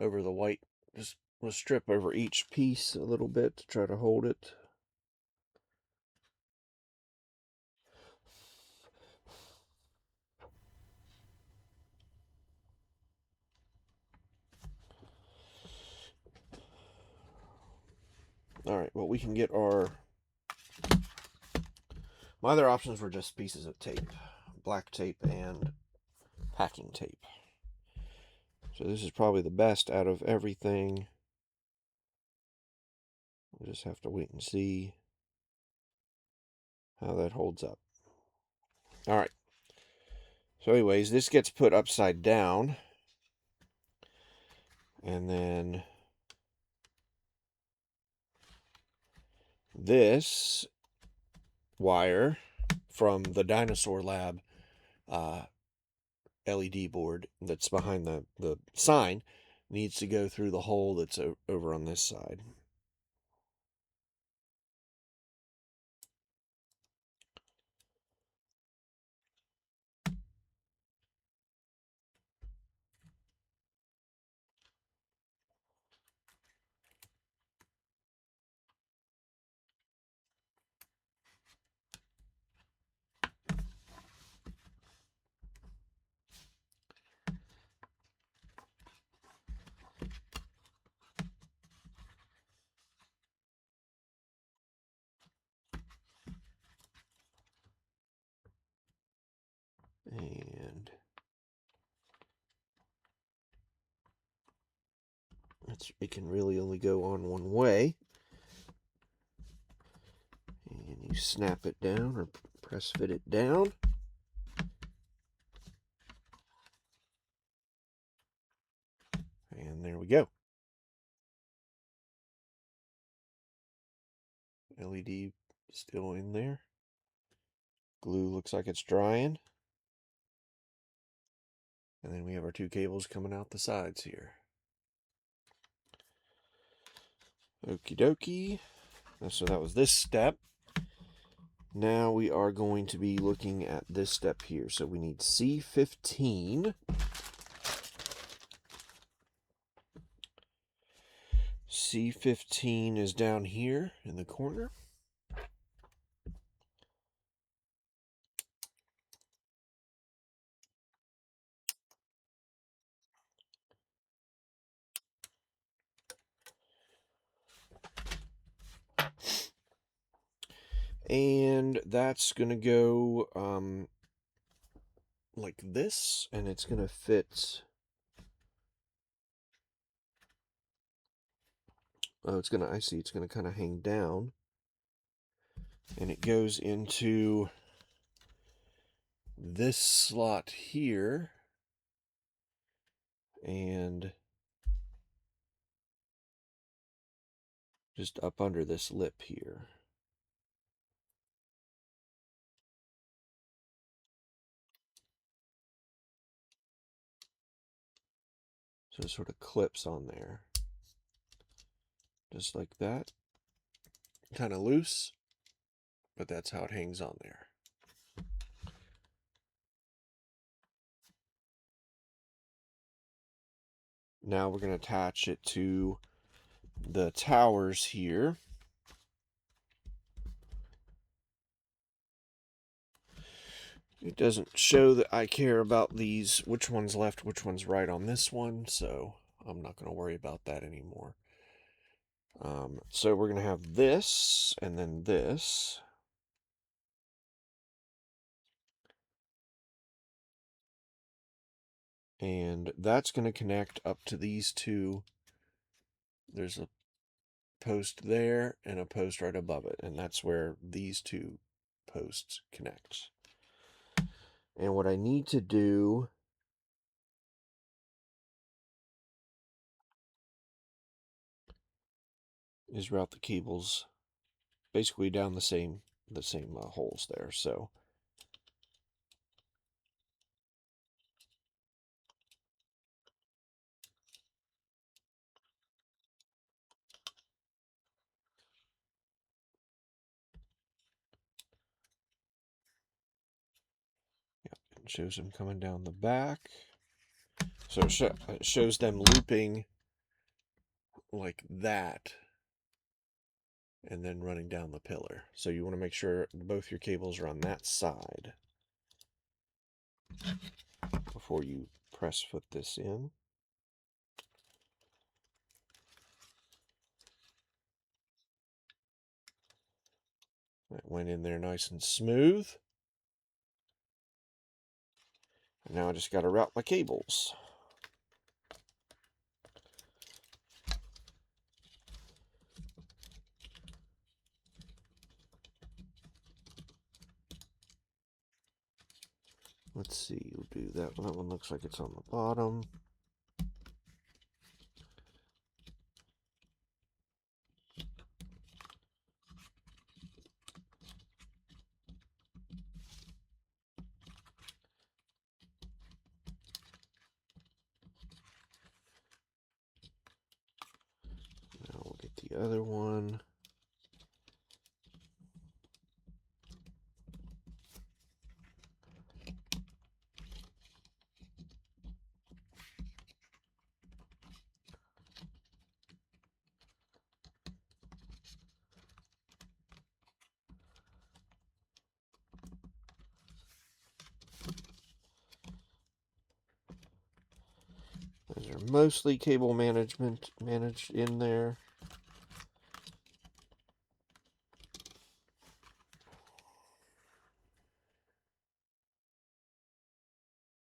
over the white. Just we'll strip over each piece a little bit to try to hold it. Alright, well, we can get our... My other options were just pieces of tape. Black tape and packing tape. So this is probably the best out of everything. We'll just have to wait and see how that holds up. Alright. So anyways, this gets put upside down. And then this wire from the Dinosaur Lab LED board that's behind the sign needs to go through the hole that's over on this side. And it can really only go on one way. And you snap it down or press fit it down. And there we go. LED still in there. Glue looks like it's drying. And then we have our two cables coming out the sides here. Okie dokie. So that was this step. Now we are going to be looking at this step here. So we need C15. C15 is down here in the corner. And that's going to go like this, and it's going to fit... Oh, it's going to, I see, it's going to kind of hang down. And it goes into this slot here. And just up under this lip here. So it sort of clips on there. Just like that. Kind of loose, but that's how it hangs on there. Now we're going to attach it to the towers here. It doesn't show that I care about these, which one's left, which one's right on this one, so I'm not going to worry about that anymore. So we're going to have this, and then this. And that's going to connect up to these two. There's a post there and a post right above it, and that's where these two posts connect. And what I need to do is route the cables basically down the same holes there. So shows them coming down the back. So it shows them looping like that and then running down the pillar. So you want to make sure both your cables are on that side before you press fit this in. That went in there nice and smooth. And now I just got to route my cables. Let's see, we'll do that. That one looks like it's on the bottom. Now we'll get the other one. Those are mostly cable managed in there.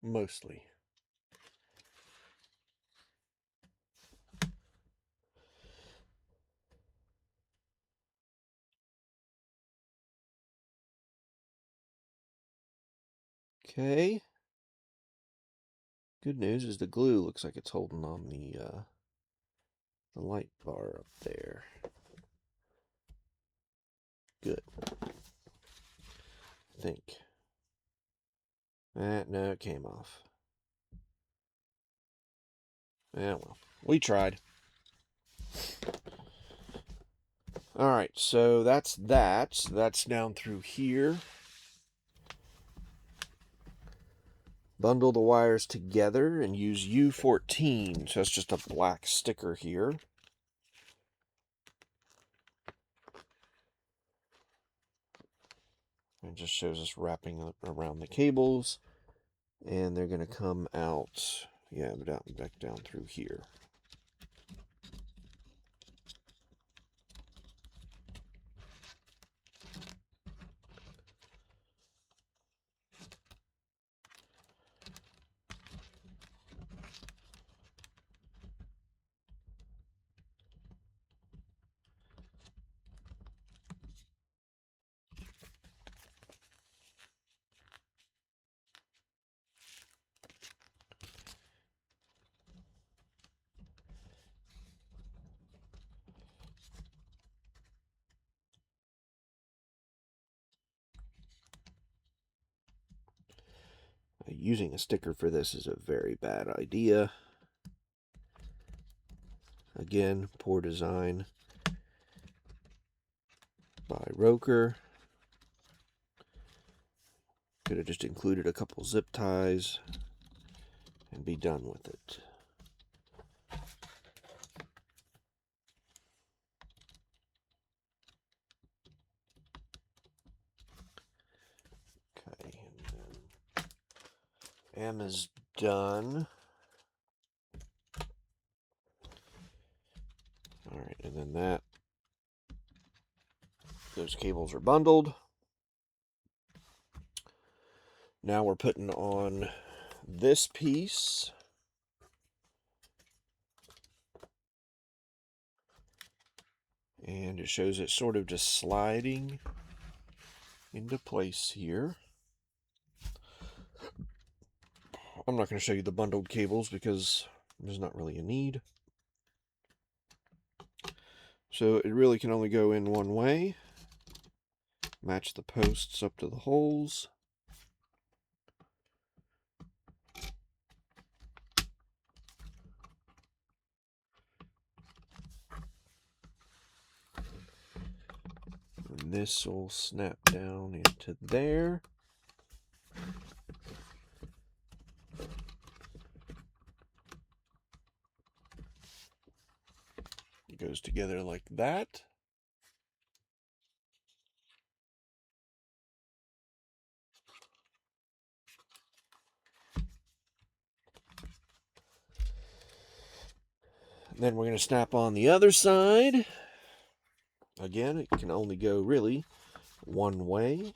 Mostly. Okay. Good news is the glue looks like it's holding on the light bar up there. Good. I think. No, it came off. Yeah, well, we tried. Alright, so that's that. That's down through here. Bundle the wires together and use U14. So it's just a black sticker here. It just shows us wrapping around the cables. And they're going to come out, yeah, back down through here. Using a sticker for this is a very bad idea. Again, poor design by ROKR. Could have just included a couple zip ties and be done with it. Okay, and then M is done. Alright, and then those cables are bundled. Now we're putting on this piece. And it shows it sort of just sliding into place here. I'm not going to show you the bundled cables because there's not really a need. So it really can only go in one way. Match the posts up to the holes. And this will snap down into there. together like that. Then we're going to snap on the other side. Again, it can only go really one way.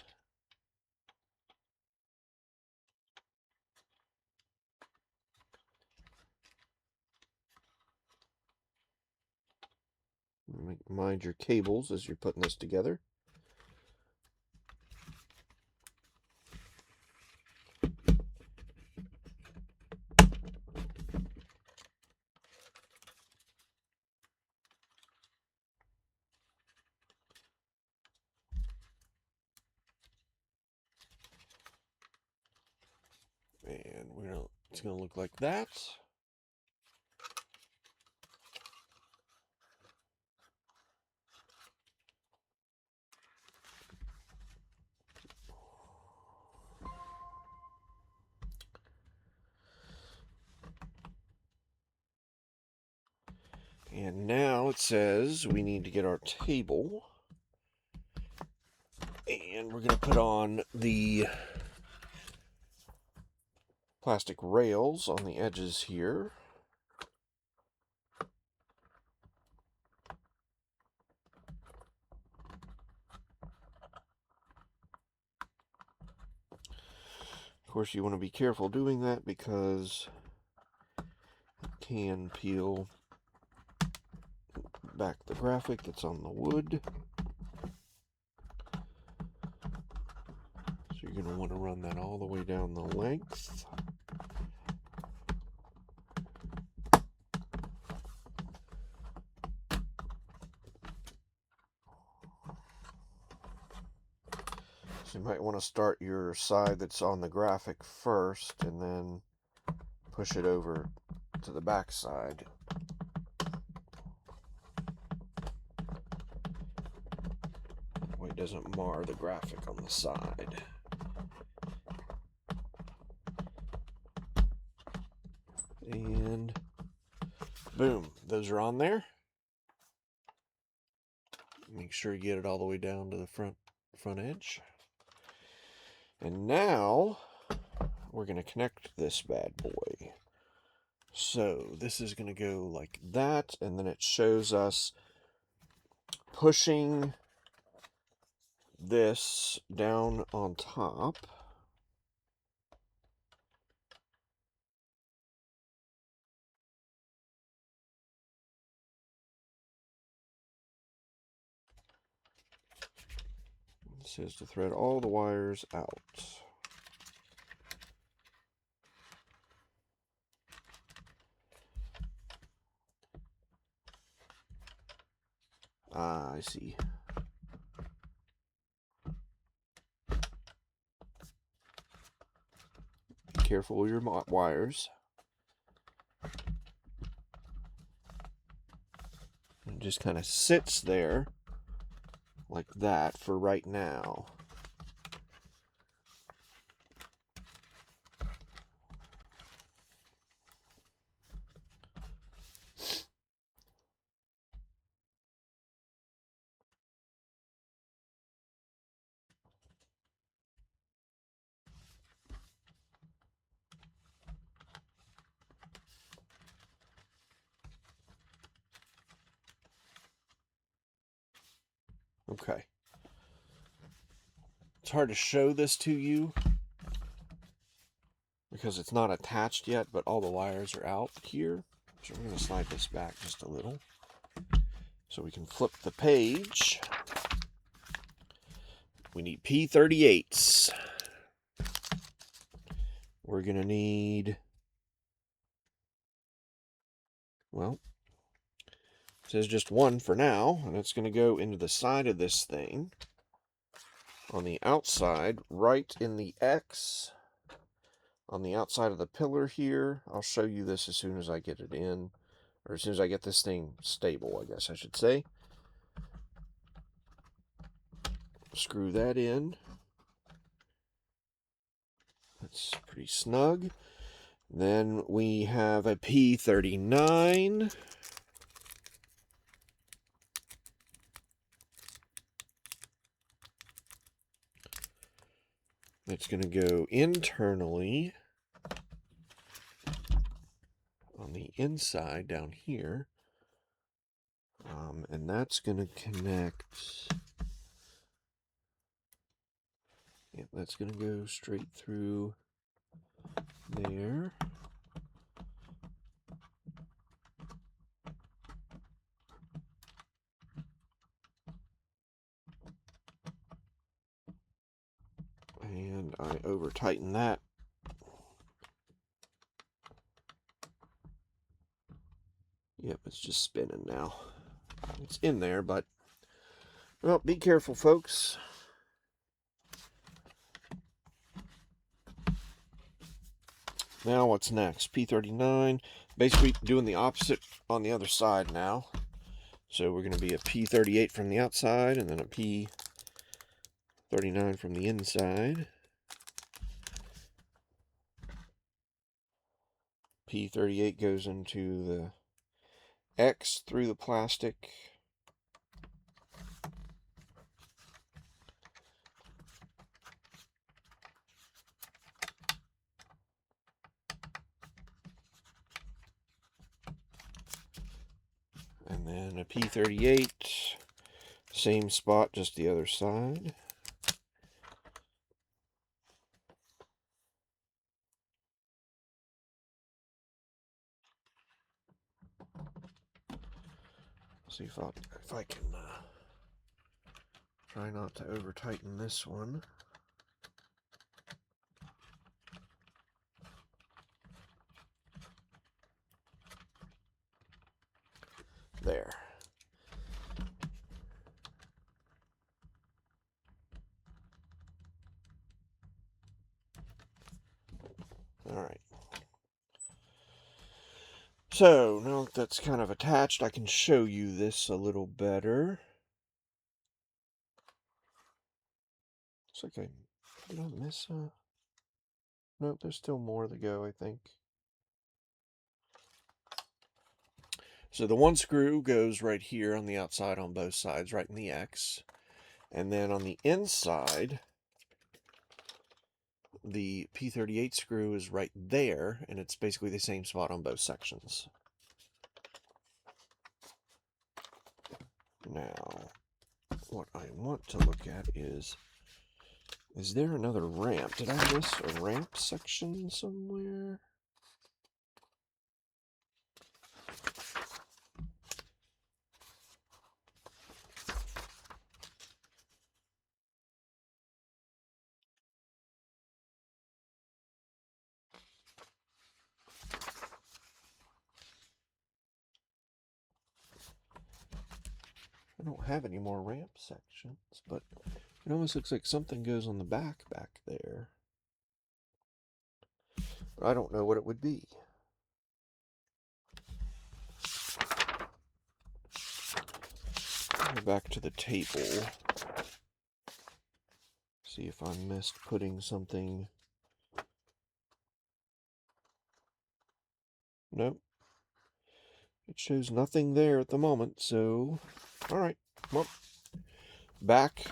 Mind your cables as you're putting this together. And it's going to look like that. And now it says we need to get our table. And we're going to put on the plastic rails on the edges here. Of course, you want to be careful doing that because it can peel back the graphic that's on the wood. So you're going to want to run that all the way down the length. So you might want to start your side that's on the graphic first and then push it over to the back side. That way it doesn't mar the graphic on the side. And boom, those are on there. Make sure you get it all the way down to the front edge. And now we're going to connect this bad boy. So this is going to go like that, and then it shows us pushing this down on top. It says to thread all the wires out. Ah, I see. Be careful with your wires. It just kind of sits there like that for right now. Okay. It's hard to show this to you because it's not attached yet, but all the wires are out here. So we're going to slide this back just a little so we can flip the page. We need P38s. We're going to need, well, it says just one for now, and it's going to go into the side of this thing. On the outside, right in the X, on the outside of the pillar here. I'll show you this as soon as I get it in, or as soon as I get this thing stable, I guess I should say. Screw that in. That's pretty snug. Then we have a P39. it's going to go internally on the inside down here. And that's going to connect. Yeah, that's going to go straight through there. And I over tighten that. Yep, it's just spinning now. It's in there, but, well, be careful, folks. Now what's next? P39. Basically doing the opposite on the other side now. So we're going to be a P38 from the outside and then a P39 from the inside. P38 goes into the X through the plastic. And then a P38, same spot, just the other side. See if I can try not to over tighten this one. There. All right. So now that that's kind of attached, I can show you this a little better. Looks like did I miss nope, there's still more to go, I think. So the one screw goes right here on the outside on both sides, right in the X. And then on the inside, the P38 screw is right there, and it's basically the same spot on both sections. Now, what I want to look at is there another ramp? Did I miss a ramp section somewhere? I don't have any more ramp sections, but it almost looks like something goes on the back there. But I don't know what it would be. Go back to the table. See if I missed putting something. Nope. It shows nothing there at the moment, so alright. Well, back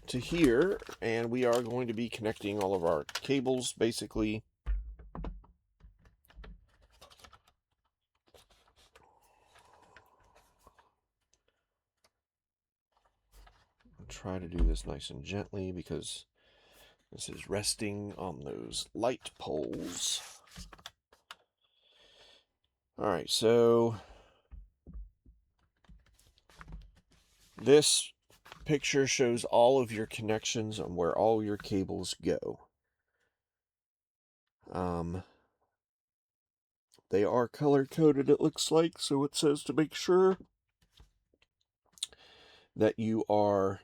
to here, and we are going to be connecting all of our cables, basically. I'll try to do this nice and gently because this is resting on those light poles. Alright, so this picture shows all of your connections and where all your cables go. They are color-coded, it looks like, so it says to make sure that you are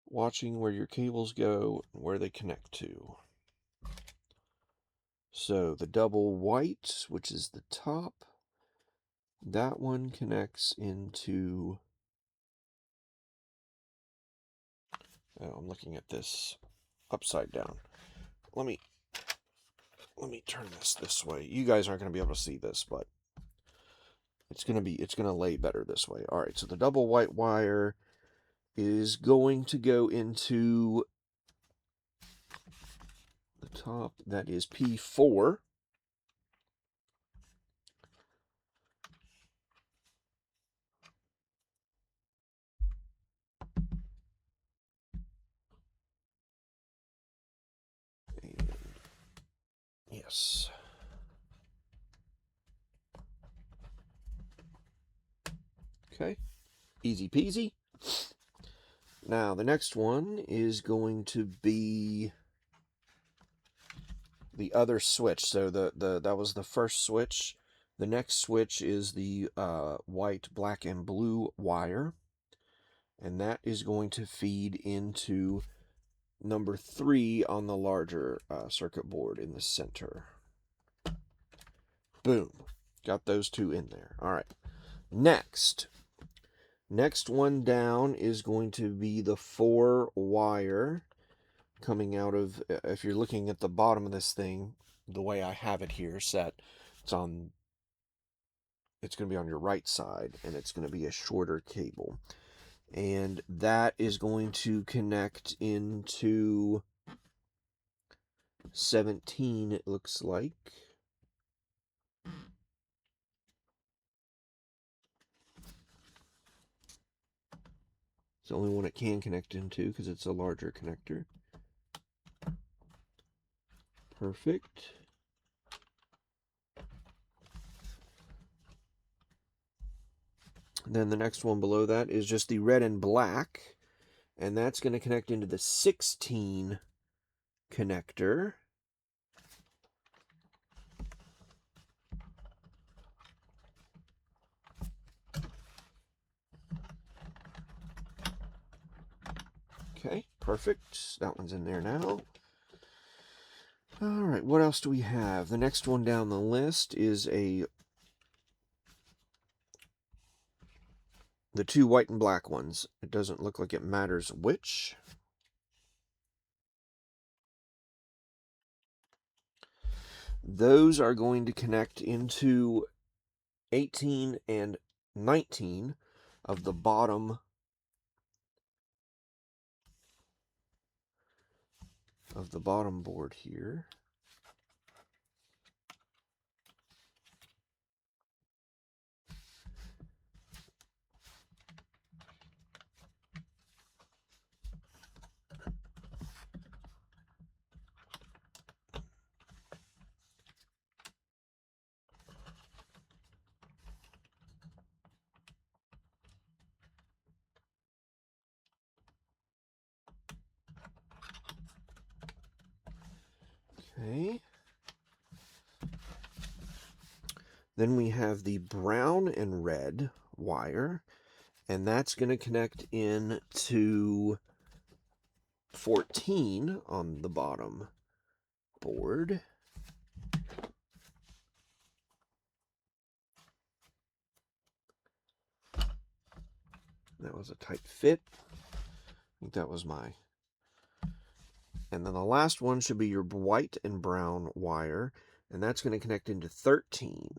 watching where your cables go and where they connect to. So the double white, which is the top, that one connects into... Oh, I'm looking at this upside down. Let me turn this way. You guys aren't going to be able to see this, but it's going to lay better this way. All right, so the double white wire is going to go into the top. That is P4. And yes. Okay. Easy peasy. Now, the next one is going to be the other switch. So that was the first switch. The next switch is the white, black, and blue wire. And that is going to feed into number 3 on the larger circuit board in the center. Boom. Got those two in there. All right. Next one down is going to be the 4 wire coming out of, if you're looking at the bottom of this thing, the way I have it here set, it's going to be on your right side, and it's going to be a shorter cable. And that is going to connect into 17, it looks like. It's the only one it can connect into because it's a larger connector. Perfect. Then the next one below that is just the red and black, and that's going to connect into the 16 connector. Okay, perfect. That one's in there now. All right, what else do we have? The next one down the list is the 2 white and black ones. It doesn't look like it matters which. Those are going to connect into 18 and 19 of the bottom board here. Okay. Then we have the brown and red wire, and that's going to connect in to 14 on the bottom board. That was a tight fit. I think that was my... And then the last one should be your white and brown wire, and that's going to connect into 13.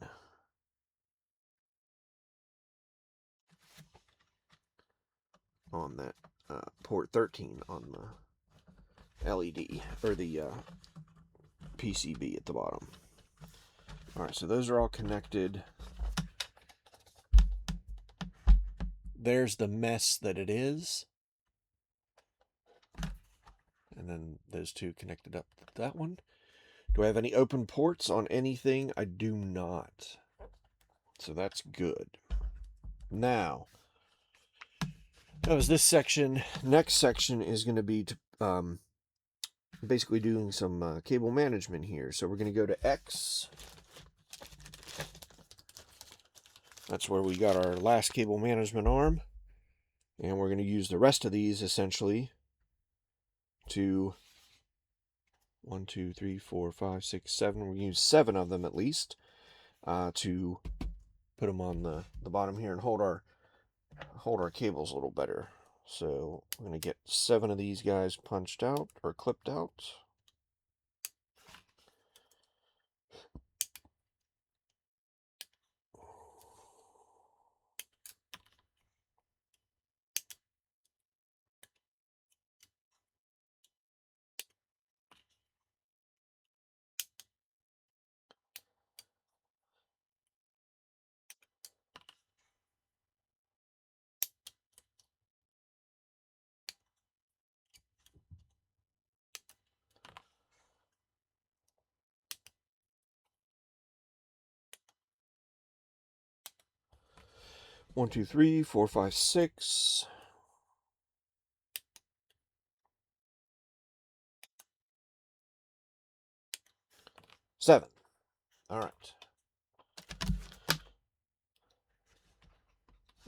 On that port 13 on the LED, or the PCB at the bottom. Alright, so those are all connected. There's the mess that it is. And then those two connected up to that one. Do I have any open ports on anything? I do not. So that's good. Now, that was this section. Next section is going to be basically doing some cable management here. So we're going to go to X. That's where we got our last cable management arm. And we're going to use the rest of these essentially to 1, 2, 3, 4, 5, 6, 7. We're going to use 7 of them at least to put them on the bottom here and hold our cables a little better. So I'm going to get 7 of these guys punched out or clipped out. 1, 2, 3, 4, 5, 6. 7. All right.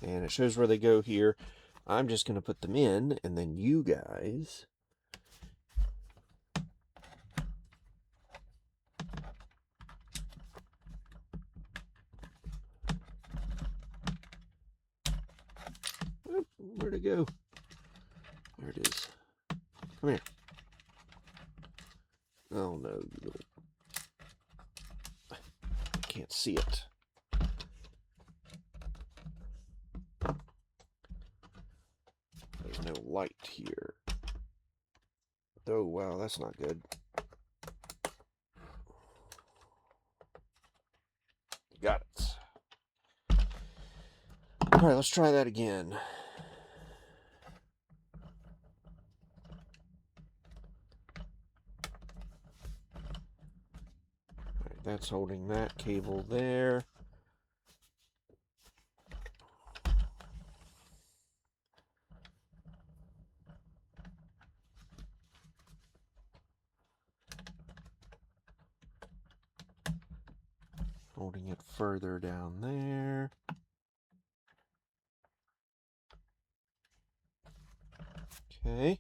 And it shows where they go here. I'm just going to put them in, and then you guys where'd it go? There it is. Come here. Oh no, you little... I can't see it. There's no light here. Oh wow, that's not good. Got it. All right, let's try that again. All right, that's holding that cable there. Holding it further down there. Okay.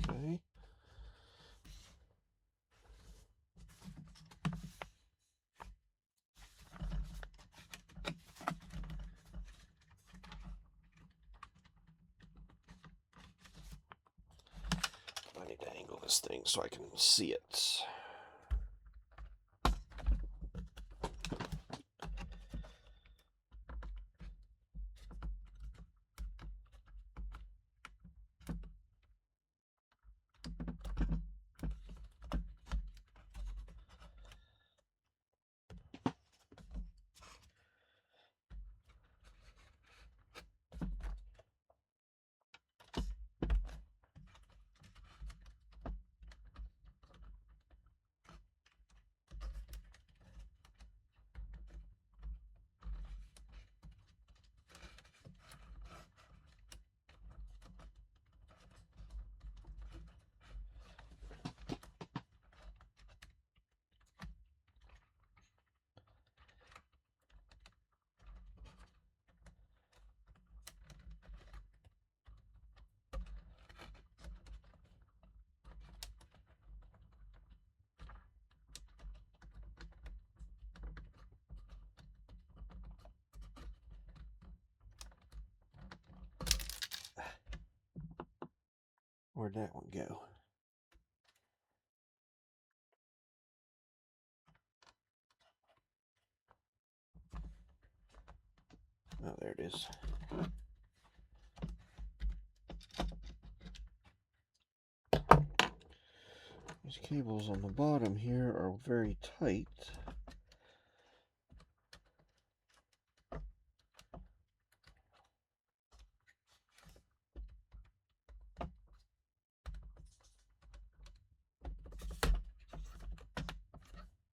Okay. I need to angle this thing so I can see it. Where'd that one go? Oh, there it is. These cables on the bottom here are very tight.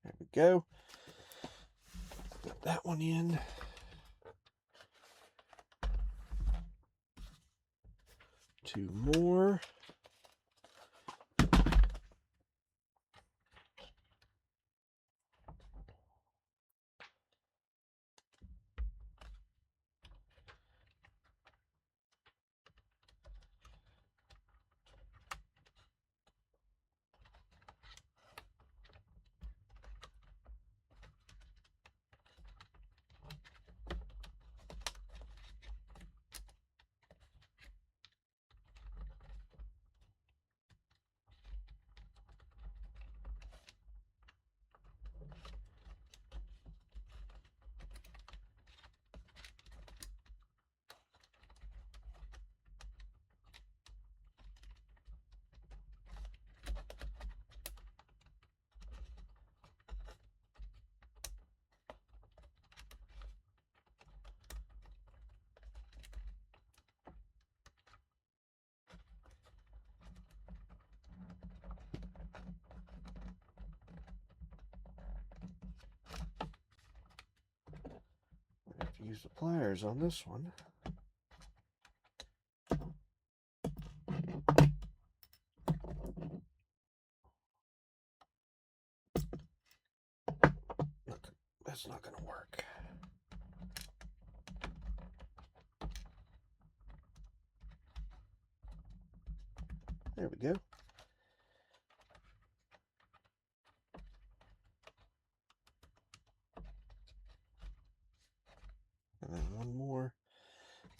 There we go. Put that one in. Two more. to use the pliers on this one. That's not going to work. There we go. And then one more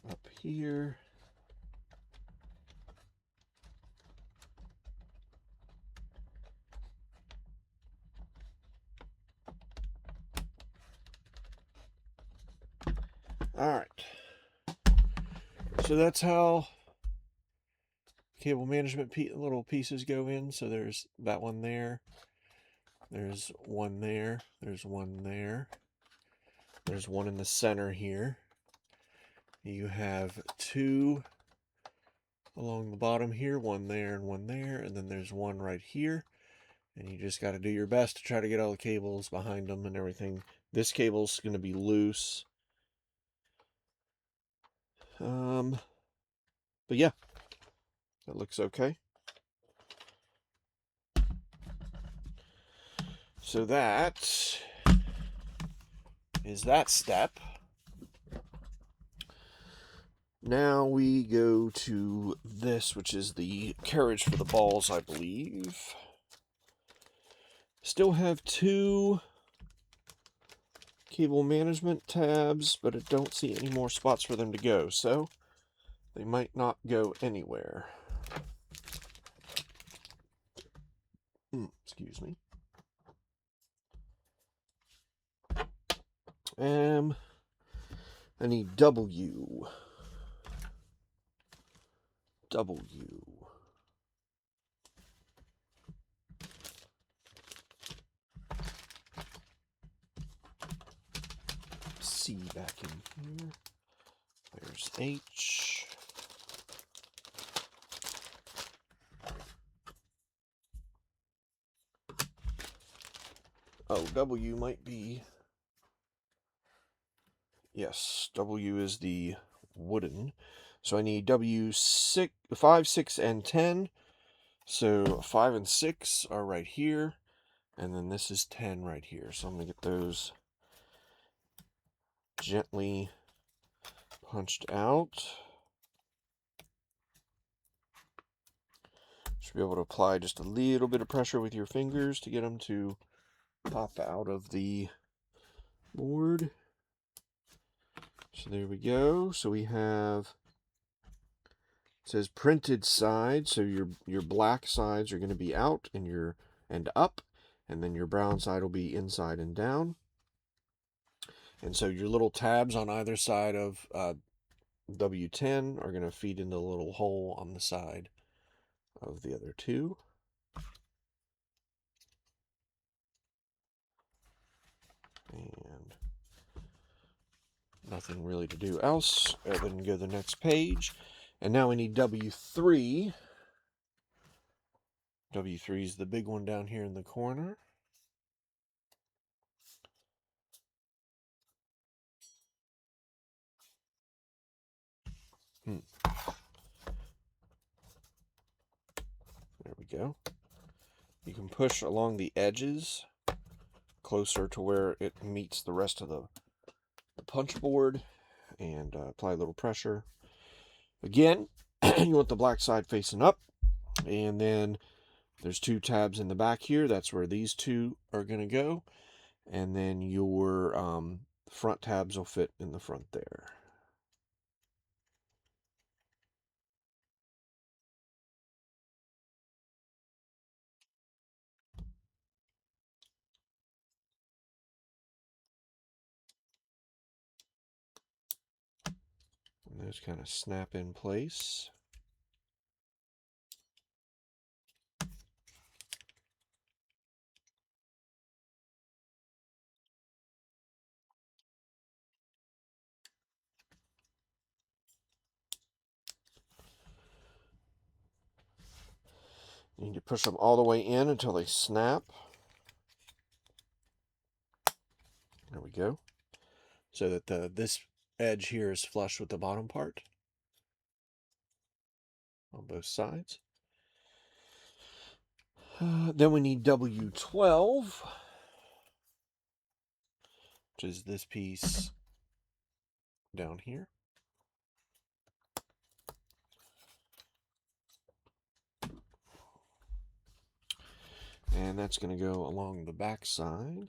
up here. All right. So that's how cable management little pieces go in. So there's that one there. There's one there. There's one there. There's one in the center here. You have two along the bottom here, one there and one there, and then there's one right here. And you just got to do your best to try to get all the cables behind them and everything. This cable's going to be loose. But yeah, that looks okay. So that is that step. Now we go to this, which is the carriage for the balls, I believe. Still have two cable management tabs, but I don't see any more spots for them to go, so they might not go anywhere. Excuse me. I need W. C back in here. There's H. Oh, W might be... Yes, W is the wooden. So I need W6, 5, 6, and 10. So 5 and 6 are right here. And then this is 10 right here. So I'm going to get those gently punched out. Should be able to apply just a little bit of pressure with your fingers to get them to pop out of the board. So there we go. So we have, it says printed side. So your black sides are going to be out and up, and then your brown side will be inside and down. And so your little tabs on either side of W10 are going to feed into the little hole on the side of the other two. And nothing really to do else other than go to the next page. And now we need W3. W3 is the big one down here in the corner. There we go. You can push along the edges closer to where it meets the rest of the punch board and apply a little pressure. Again, you want the black side facing up, and then there's two tabs in the back here. That's where these two are going to go, and then your front tabs will fit in the front there. And those kind of snap in place. You need to push them all the way in until they snap. There we go. So that this edge here is flush with the bottom part on both sides. Then we need W12, which is this piece down here. And that's going to go along the back side.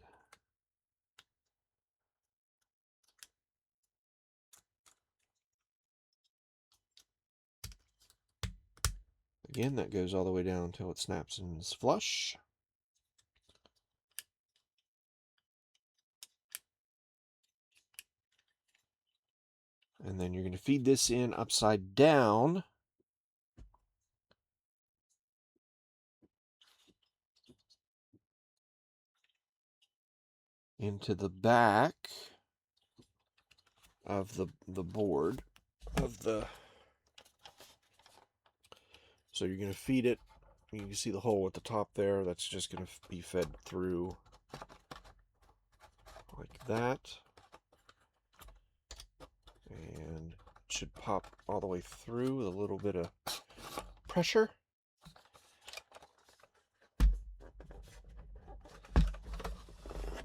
Again, that goes all the way down until it snaps and is flush. And then you're going to feed this in upside down into the back of the board of the. So you're going to feed it. You can see the hole at the top there. That's just going to be fed through like that. And it should pop all the way through with a little bit of pressure.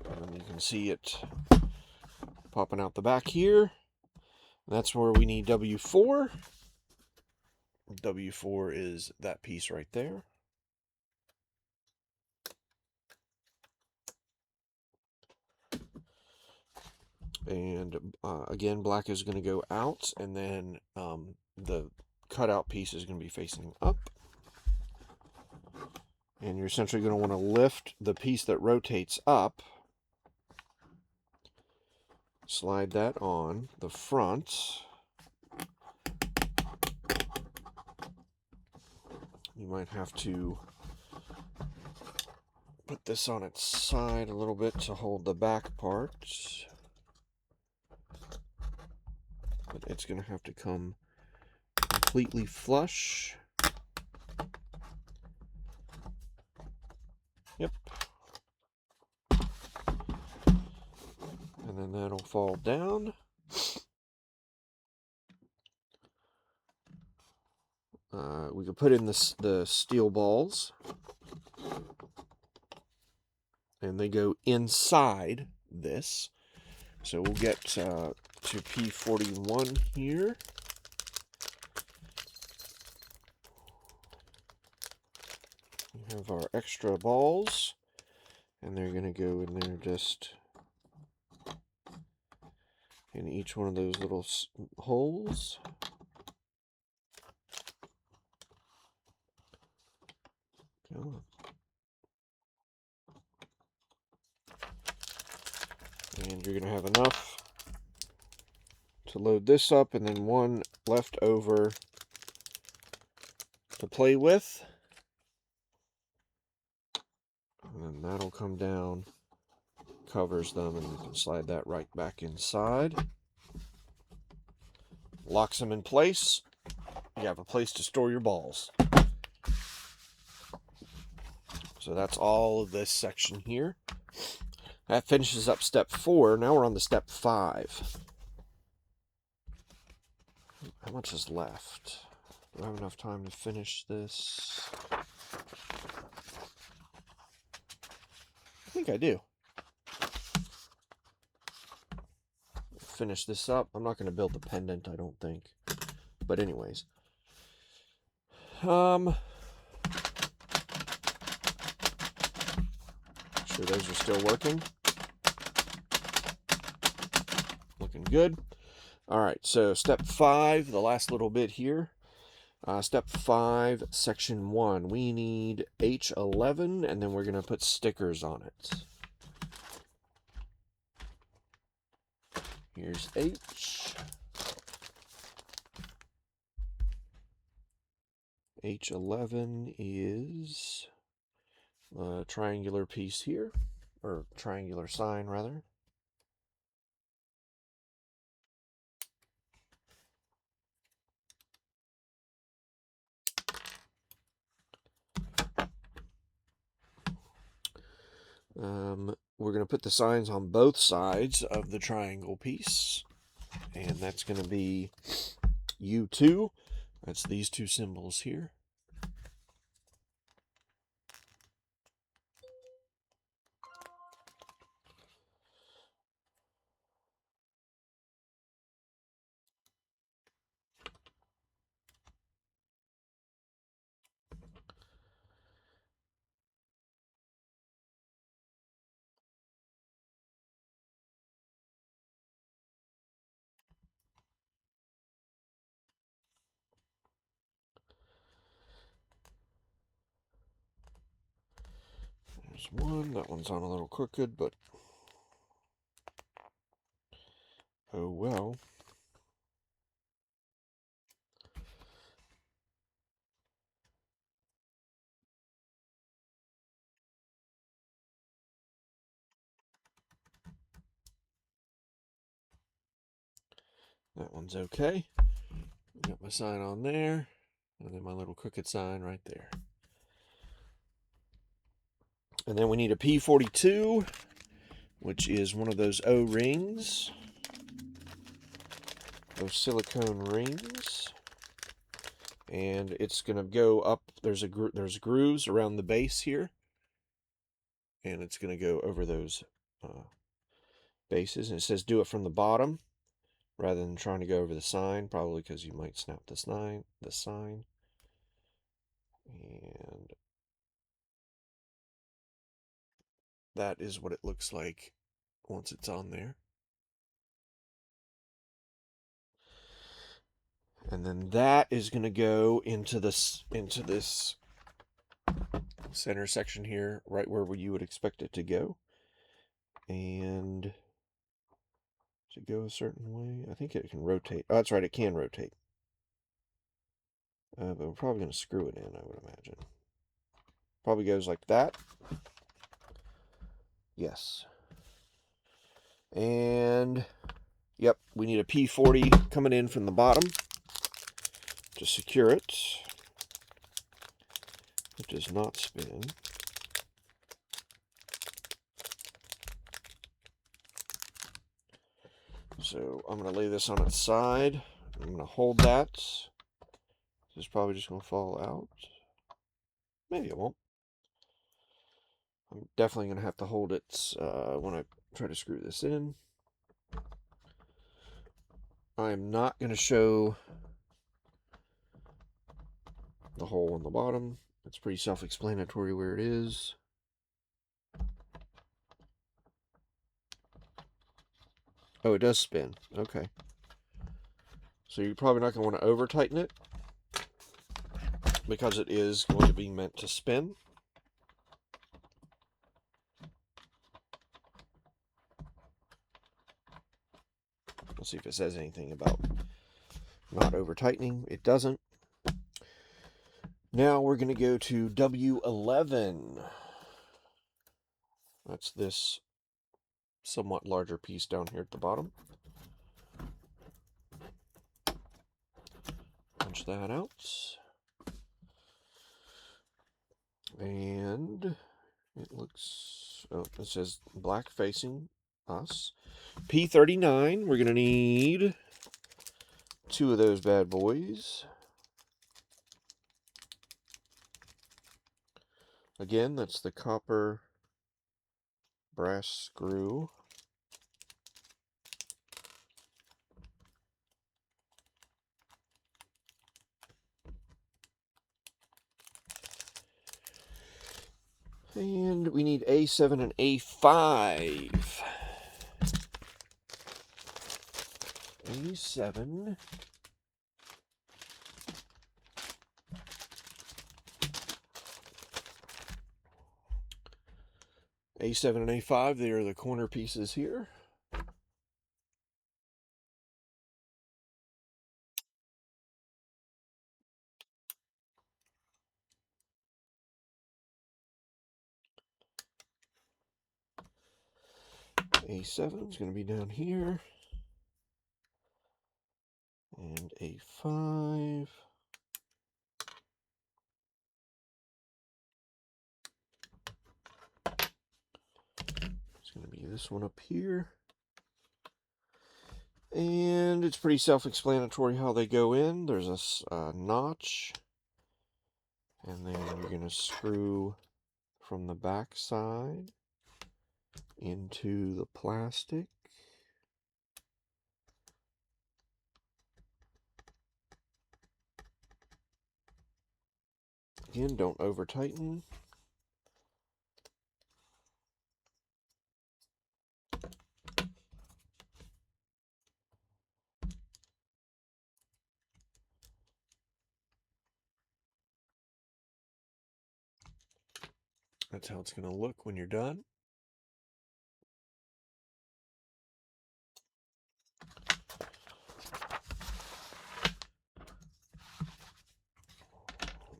And you can see it popping out the back here. That's where we need W4. W4 is that piece right there. And again, black is going to go out, and then the cutout piece is going to be facing up. And you're essentially going to want to lift the piece that rotates up, slide that on the front. You might have to put this on its side a little bit to hold the back part. But it's going to have to come completely flush. Yep. And then that'll fall down. We can put in the steel balls. And they go inside this. So we'll get to P41 here. We have our extra balls, and they're going to go in there just in each one of those little holes. Come on. And you're going to have enough to load this up, and then one left over to play with. And then that'll come down, covers them, and you can slide that right back inside. Locks them in place. You have a place to store your balls. So that's all of this section here. That finishes up step 4. Now we're on to step 5. How much is left? Do I have enough time to finish this? I think I do. Finish this up. I'm not going to build the pendant, I don't think. But anyways. Sure, those are still working. Looking good. Alright, so step 5, the last little bit here. Step 5, section 1. We need H11, and then we're going to put stickers on it. Here's H. H11 is a triangular piece here, or triangular sign rather. We're going to put the signs on both sides of the triangle piece. And that's going to be U2. That's these two symbols here. There's one. That one's on a little crooked, but oh well. That one's okay. Got my sign on there, and then my little crooked sign right there. And then we need a P42, which is one of those O-rings, those silicone rings. And it's going to go up. There's grooves around the base here, and it's going to go over those bases. And it says do it from the bottom rather than trying to go over the sign, probably because you might snap the sign. And that is what it looks like once it's on there. And then that is going to go into this center section here, right where you would expect it to go. And to go a certain way, I think it can rotate. Oh, that's right, it can rotate. But we're probably going to screw it in, I would imagine. Probably goes like that. Yes. And, yep, we need a P40 coming in from the bottom to secure it. It does not spin. So I'm going to lay this on its side. I'm going to hold that. This is probably just going to fall out. Maybe it won't. I'm definitely going to have to hold it when I try to screw this in. I'm not going to show the hole on the bottom. It's pretty self-explanatory where it is. Oh, it does spin. Okay. So you're probably not going to want to over-tighten it because it is going to be meant to spin. Let's see if it says anything about not over-tightening. It doesn't. Now we're going to go to W11. That's this somewhat larger piece down here at the bottom. Punch that out. And it looks, oh, it says black facing us. P39, we're going to need 2 of those bad boys. Again, that's the copper brass screw. And we need A7 and A5. A7. A7 and A5, they are the corner pieces here. A7 is going to be down here. And A5. It's going to be this one up here. And it's pretty self-explanatory how they go in. There's a notch, and then you're going to screw from the back side into the plastic. Again, don't over tighten. That's how it's going to look when you're done.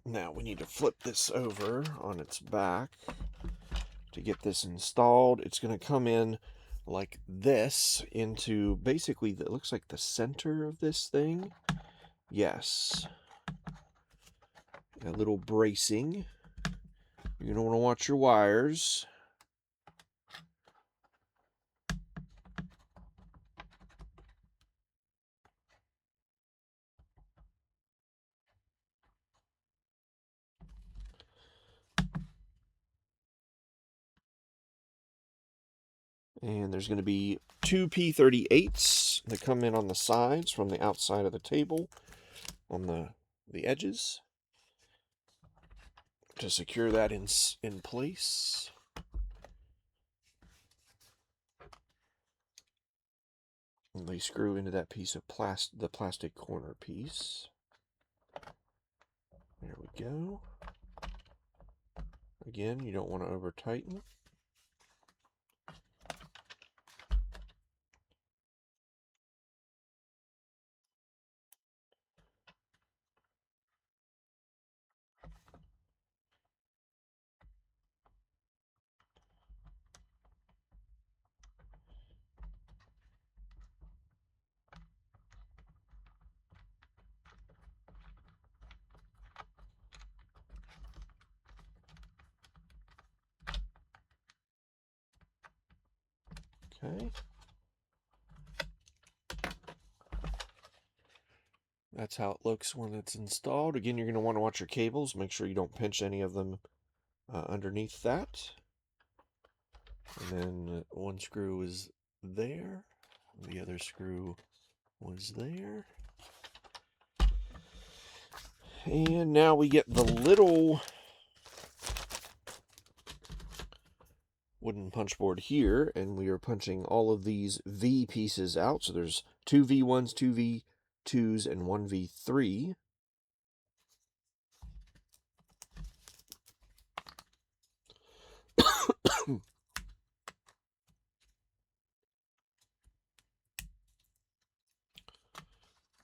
Now we need to flip this over on its back to get this installed. It's going to come in like this into basically, it looks like the center of this thing. Yes. A little bracing. You're going to want to watch your wires. And there's going to be two P38s that come in on the sides from the outside of the table on the edges to secure that in place. And they screw into that piece of the plastic corner piece. There we go. Again, you don't want to over tighten. Okay. That's how it looks when it's installed. Again, you're going to want to watch your cables. Make sure you don't pinch any of them underneath that. And then one screw is there. The other screw was there. And now we get the little wooden punch board here, and we are punching all of these V pieces out. So there's two V1s, two V2s, and one V3.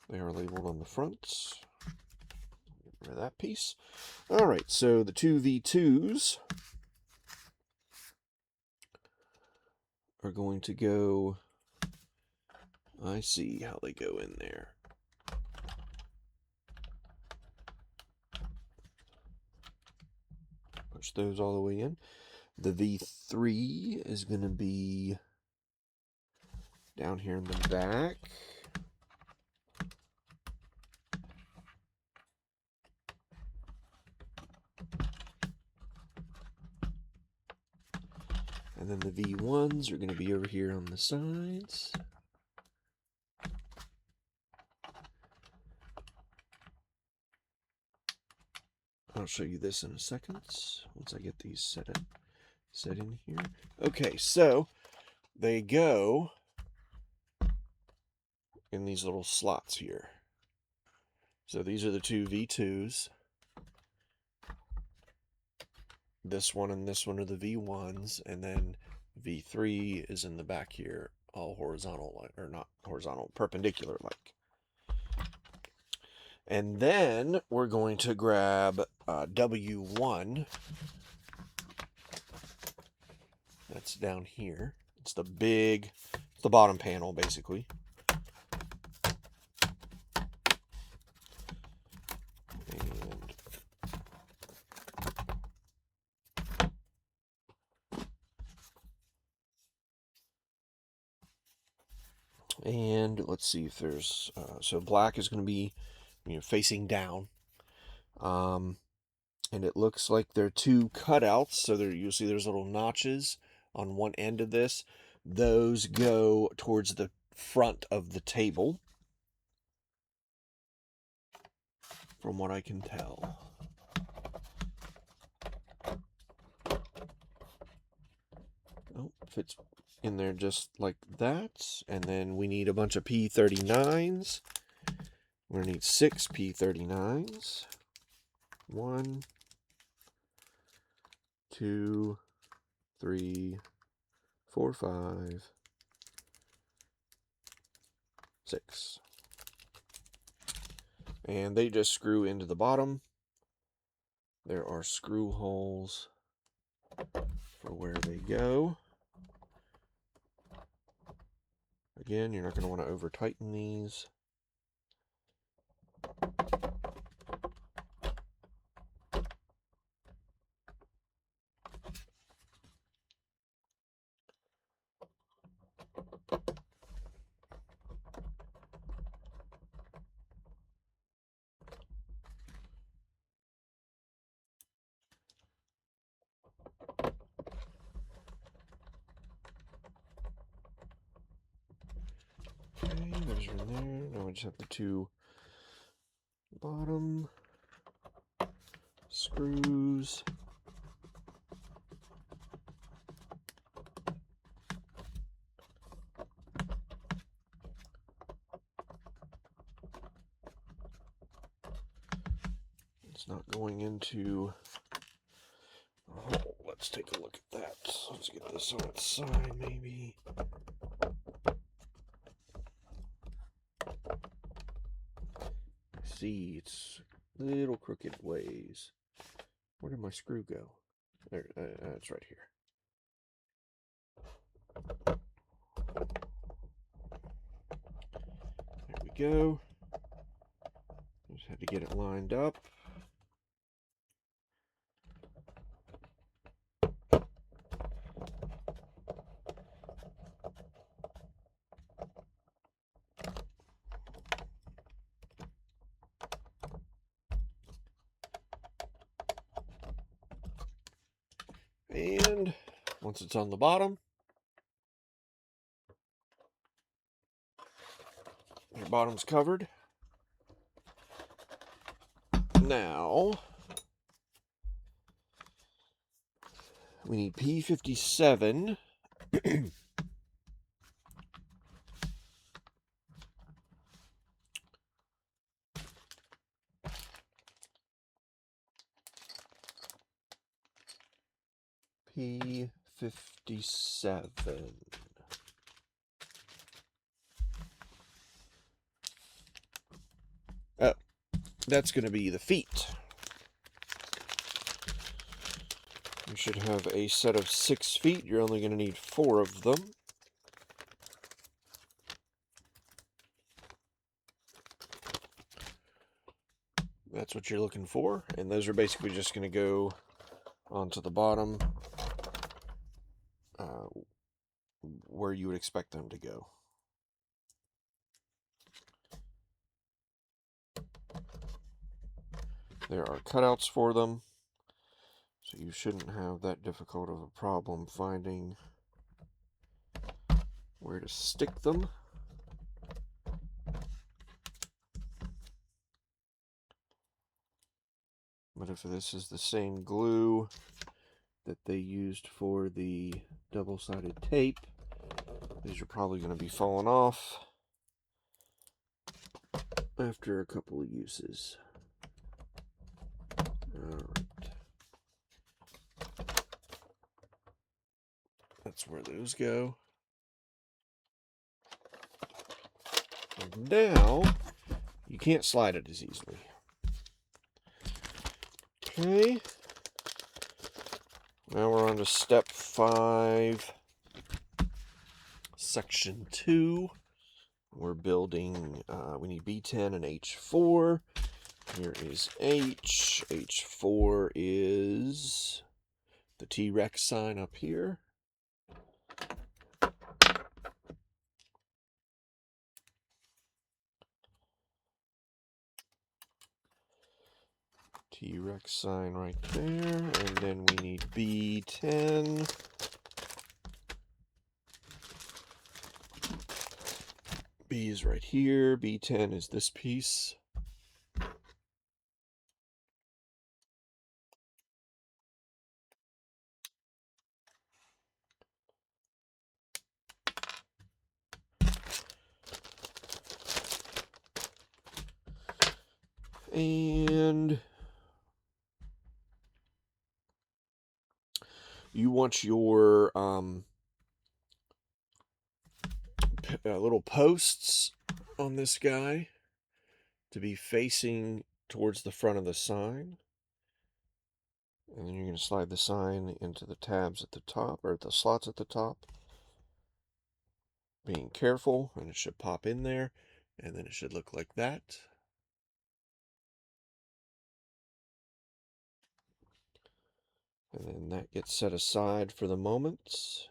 They are labeled on the front. Get rid of that piece. All right, so the two V2s are going to go, I see how they go in there. Push those all the way in. The V3 is going to be down here in the back. And then the V1s are going to be over here on the sides. I'll show you this in a second, once I get these set in here. Okay, so they go in these little slots here. So these are the two V2s. This one and this one are the V1s, and then V3 is in the back here, all horizontal, or not horizontal, perpendicular like. And then we're going to grab W1. That's down here. It's the bottom panel, basically. And let's see if there's, so black is going to be, facing down. And it looks like there are two cutouts. So there, you'll see there's little notches on one end of this. Those go towards the front of the table, from what I can tell. Oh, fits in there just like that. And then we need a bunch of P39s. We're going to need 6 P39s. 1, 2, 3, 4, 5, 6. And they just screw into the bottom. There are screw holes for where they go. Again, you're not going to want to over tighten these. Okay, those are in there. Now we just have the two bottom screws. It's not going into the hole. Let's take a look at that. Let's get this on its side, maybe. See, it's little crooked ways. Where did my screw go? There, it's right here. There we go. Just had to get it lined up. And once it's on the bottom, your bottom's covered. Now, we need P57. P57. Oh, that's going to be the feet. You should have a set of 6 feet. You're only going to need 4 of them. That's what you're looking for. And those are basically just going to go onto the bottom where you would expect them to go. There are cutouts for them, so you shouldn't have that difficult of a problem finding where to stick them. But if this is the same glue that they used for the double-sided tape, these are probably going to be falling off after a couple of uses. Alright. That's where those go. And now, you can't slide it as easily. Okay. Now we're on to step 5, section 2. We're building, we need B10 and H4. Here is H. H4 is the T-Rex sign up here. T-Rex sign right there, and then we need B10. B is right here, B10 is this piece. And you want your little posts on this guy to be facing towards the front of the sign. And then you're going to slide the sign into the tabs at the top, or the slots at the top. Being careful, and it should pop in there, and then it should look like that. And then that gets set aside for the moment.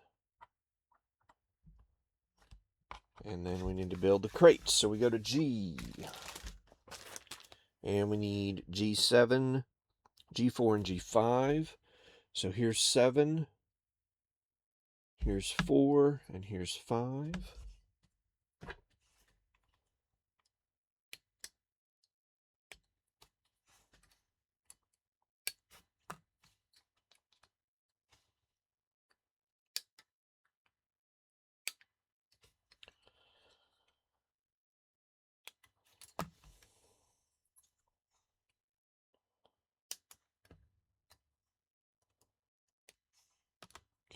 And then we need to build the crates. So we go to G. And we need G7, G4, and G5. So here's 7, here's 4, and here's 5.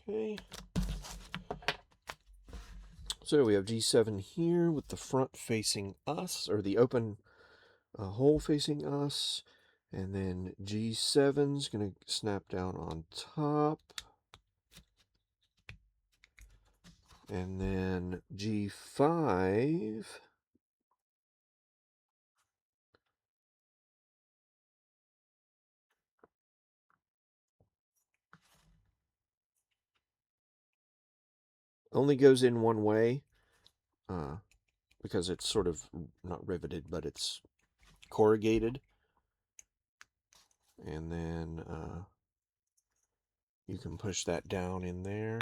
Okay. So we have G7 here with the front facing us, or the open hole facing us. And then G7 is going to snap down on top. And then G5 only goes in one way because it's sort of not riveted, but it's corrugated. And then you can push that down in there.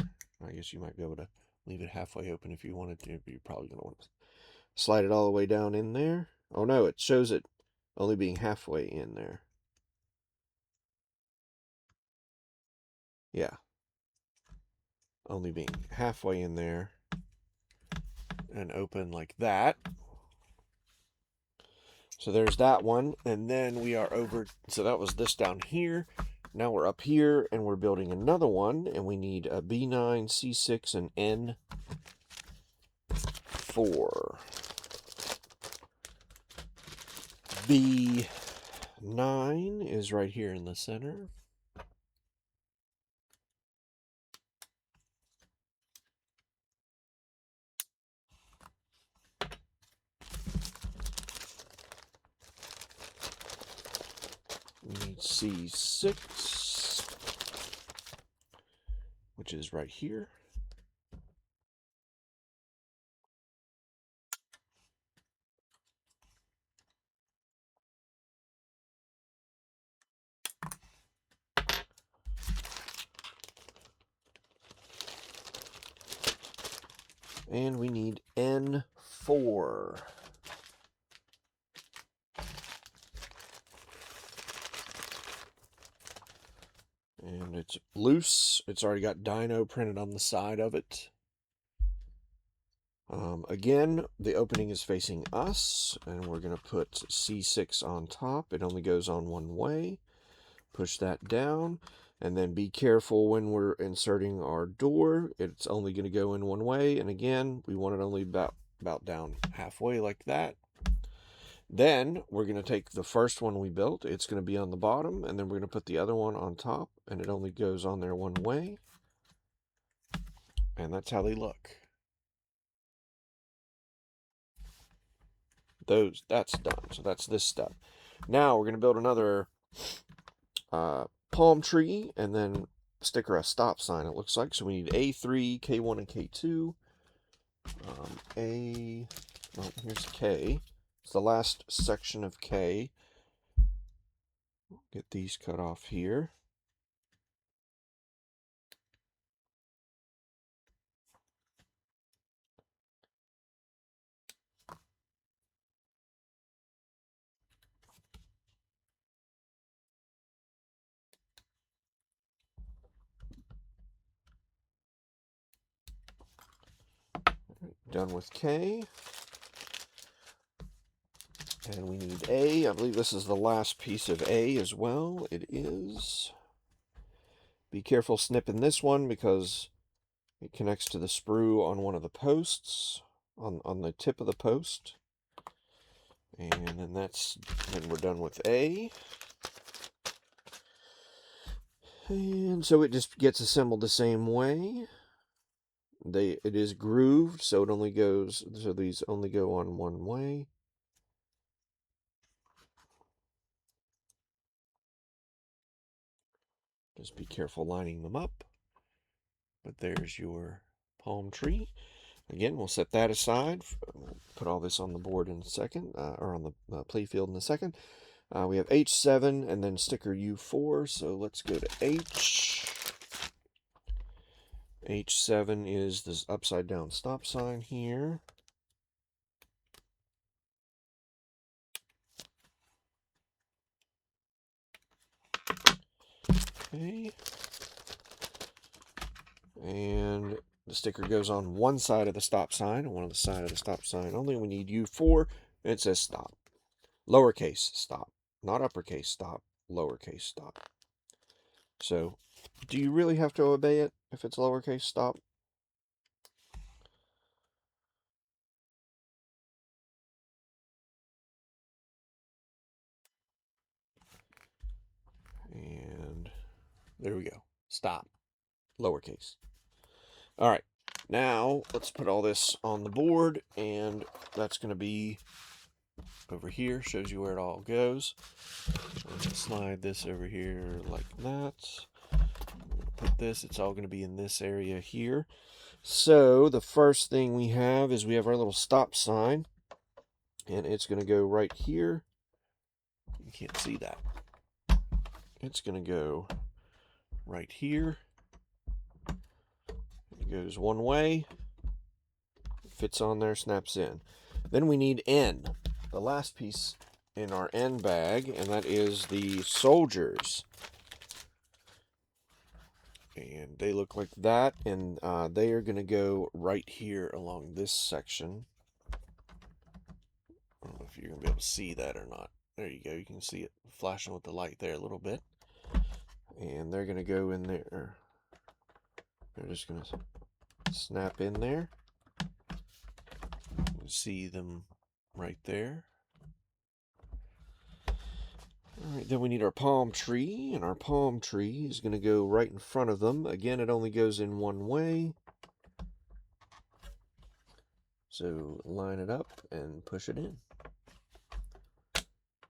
I guess you might be able to leave it halfway open if you wanted to, but you're probably going to want to slide it all the way down in there. Oh no, it shows it only being halfway in there. Yeah. Only being halfway in there and open like that. So there's that one, and then we are over, so that was this down here. Now we're up here, and we're building another one, and we need a B9, C6, and N4. B9 is right here in the center. We need C6, which is right here. And we need N4. And it's loose. It's already got Dino printed on the side of it. Again, the opening is facing us, and we're going to put C6 on top. It only goes on one way. Push that down, and then be careful when we're inserting our door. It's only going to go in one way, and again, we want it only about down halfway like that. Then we're going to take the first one we built. It's going to be on the bottom, and then we're going to put the other one on top, and it only goes on there one way. And that's how they look. That's done. So that's this step. Now we're going to build another palm tree, and then sticker a stop sign, it looks like. So we need A3, K1, and K2. Here's K. It's the last section of K. Get these cut off here. Done with K. And we need A. I believe this is the last piece of A as well. It is. Be careful snipping this one because it connects to the sprue on one of the posts, on the tip of the post. And then we're done with A. And so it just gets assembled the same way. It is grooved, so these only go on one way. Just be careful lining them up. But there's your palm tree. Again, we'll set that aside. We'll put all this on the board in a second, or on the play field in a second. We have H7 and then sticker U4, so let's go to H. H7 is this upside down stop sign here. Okay. And the sticker goes on one side of the stop sign, and one of the side of the stop sign only. We need U4, and it says stop. Lowercase stop. Not uppercase stop, lowercase stop. So, do you really have to obey it if it's lowercase stop? And there we go. Stop. Lowercase. All right. Now, let's put all this on the board, and that's going to be over here. Shows you where it all goes. Slide this over here like that. Put this. It's all going to be in this area here. So, the first thing we have is we have our little stop sign, and it's going to go right here. You can't see that. It's going to go right here. It goes one way, fits on there, snaps in. Then we need N, the last piece in our N bag, and that is the soldiers. And they look like that, and they are going to go right here along this section. I don't know if you're going to be able to see that or not. There you go. You can see it flashing with the light there a little bit. And they're going to go in there. They're just going to snap in there. You can see them right there. All right, then we need our palm tree, and our palm tree is going to go right in front of them. Again, it only goes in one way. So line it up and push it in.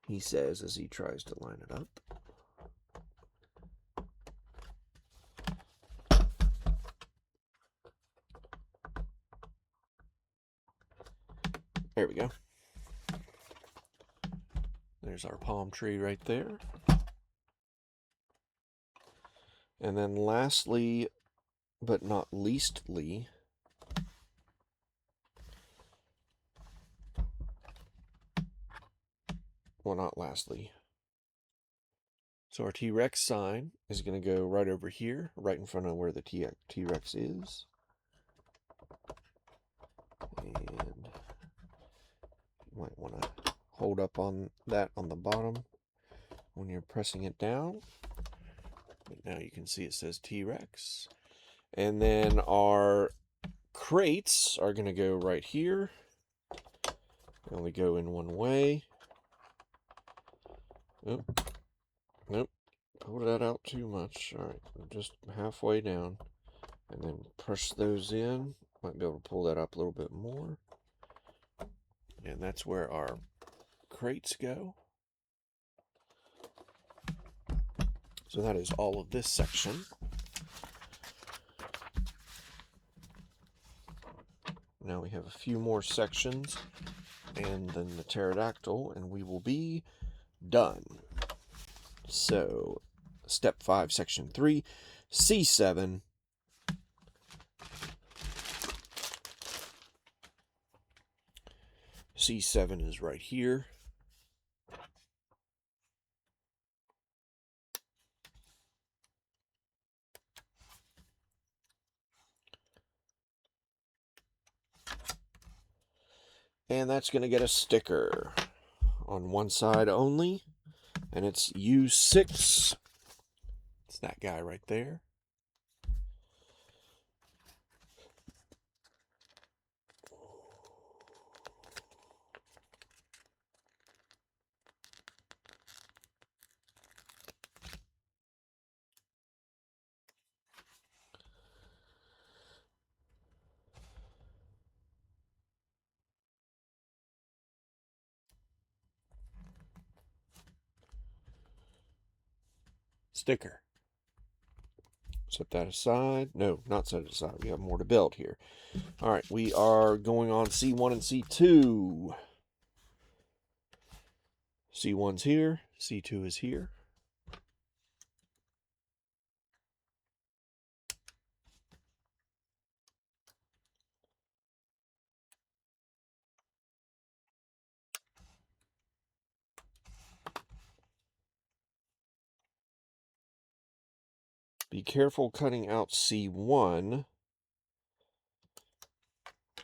He says as he tries to line it up. There we go. There's our palm tree right there. And then lastly, but not leastly, well, not lastly. So our T-Rex sign is going to go right over here, right in front of where the T-Rex is. And you might want to hold up on that on the bottom when you're pressing it down. But now you can see it says T-Rex. And then our crates are going to go right here. They only go in one way. Nope. Nope. Pulled that out too much. All right, just halfway down. And then push those in. Might be able to pull that up a little bit more. And that's where our crates go. So that is all of this section. Now we have a few more sections and then the pterodactyl, and we will be done. So, step 5, section 3, C7. C7 is right here. And that's going to get a sticker on one side only. And it's U6. It's that guy right there. Sticker. Set that aside. No, not set it aside. We have more to build here. All right, we are going on C1 and C2. C1's here. C2 is here. Be careful cutting out C1.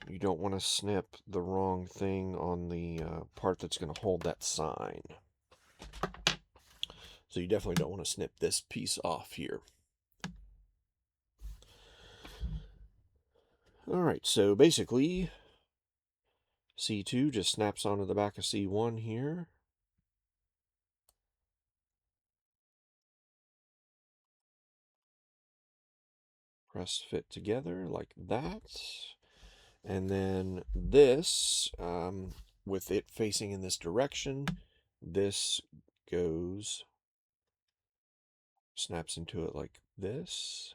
You don't want to snip the wrong thing on the part that's going to hold that sign. So you definitely don't want to snip this piece off here. All right, so basically C2 just snaps onto the back of C1 here. Press fit together like that. And then this, with it facing in this direction, this goes, snaps into it like this.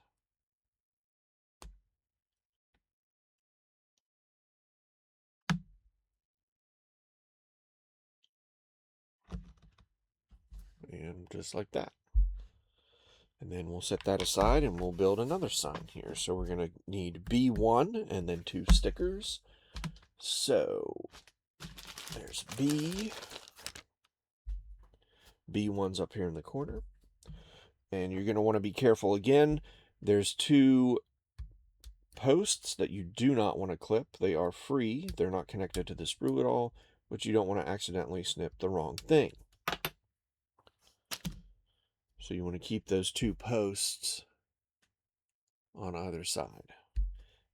And just like that. And then we'll set that aside and we'll build another sign here. So we're going to need B1 and then 2 stickers. So there's B. B1's up here in the corner. And you're going to want to be careful again. There's 2 posts that you do not want to clip. They are free. They're not connected to the sprue at all, but you don't want to accidentally snip the wrong thing. So you want to keep those 2 posts on either side.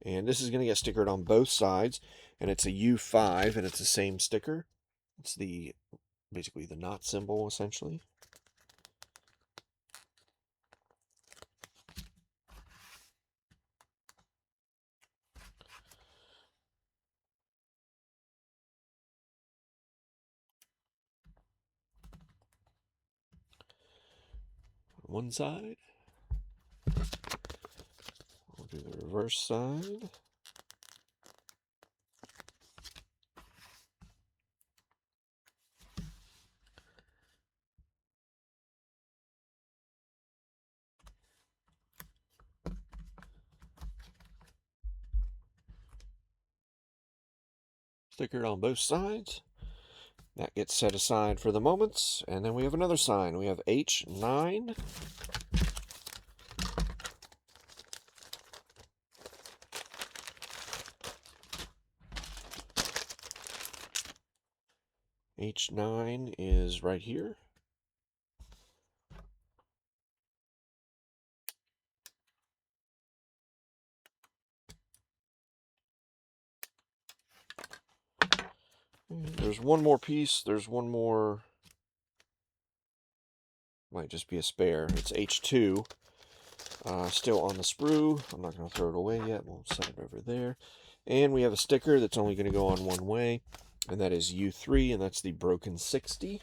And this is going to get stickered on both sides, and it's a U5, and it's the same sticker. It's the basically the knot symbol, essentially. One side. We'll do the reverse side. Stickered on both sides. That gets set aside for the moment. And then we have another sign. We have H9. H9 is right here. There's one more piece. There's one more. Might just be a spare. It's H2. Still on the sprue. I'm not going to throw it away yet. We'll set it over there. And we have a sticker that's only going to go on one way. And that is U3, and that's the broken 60.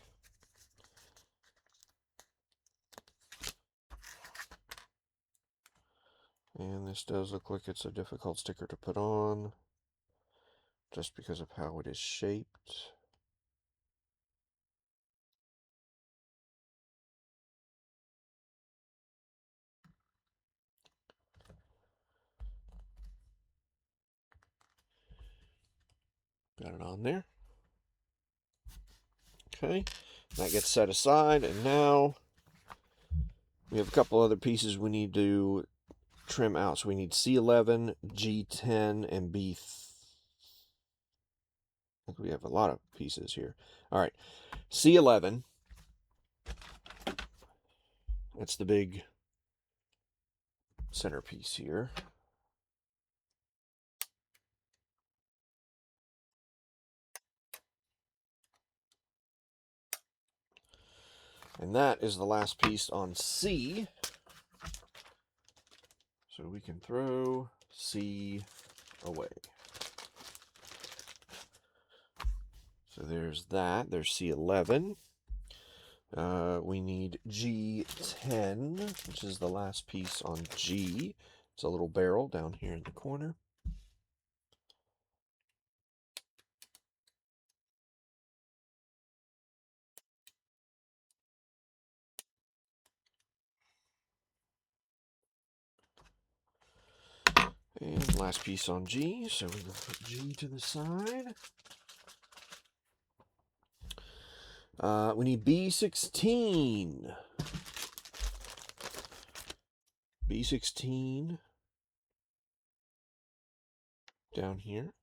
And this does look like it's a difficult sticker to put on, just because of how it is shaped. Got it on there. Okay, that gets set aside, and now we have a couple other pieces we need to trim out. So we need C11, G10, and B. I think we have a lot of pieces here. All right, C11. That's the big centerpiece here. And that is the last piece on C. So we can throw C away. So there's that. There's C11. We need G10, which is the last piece on G. It's a little barrel down here in the corner. And last piece on G, so we will put G to the side. We need B16. B16 down here.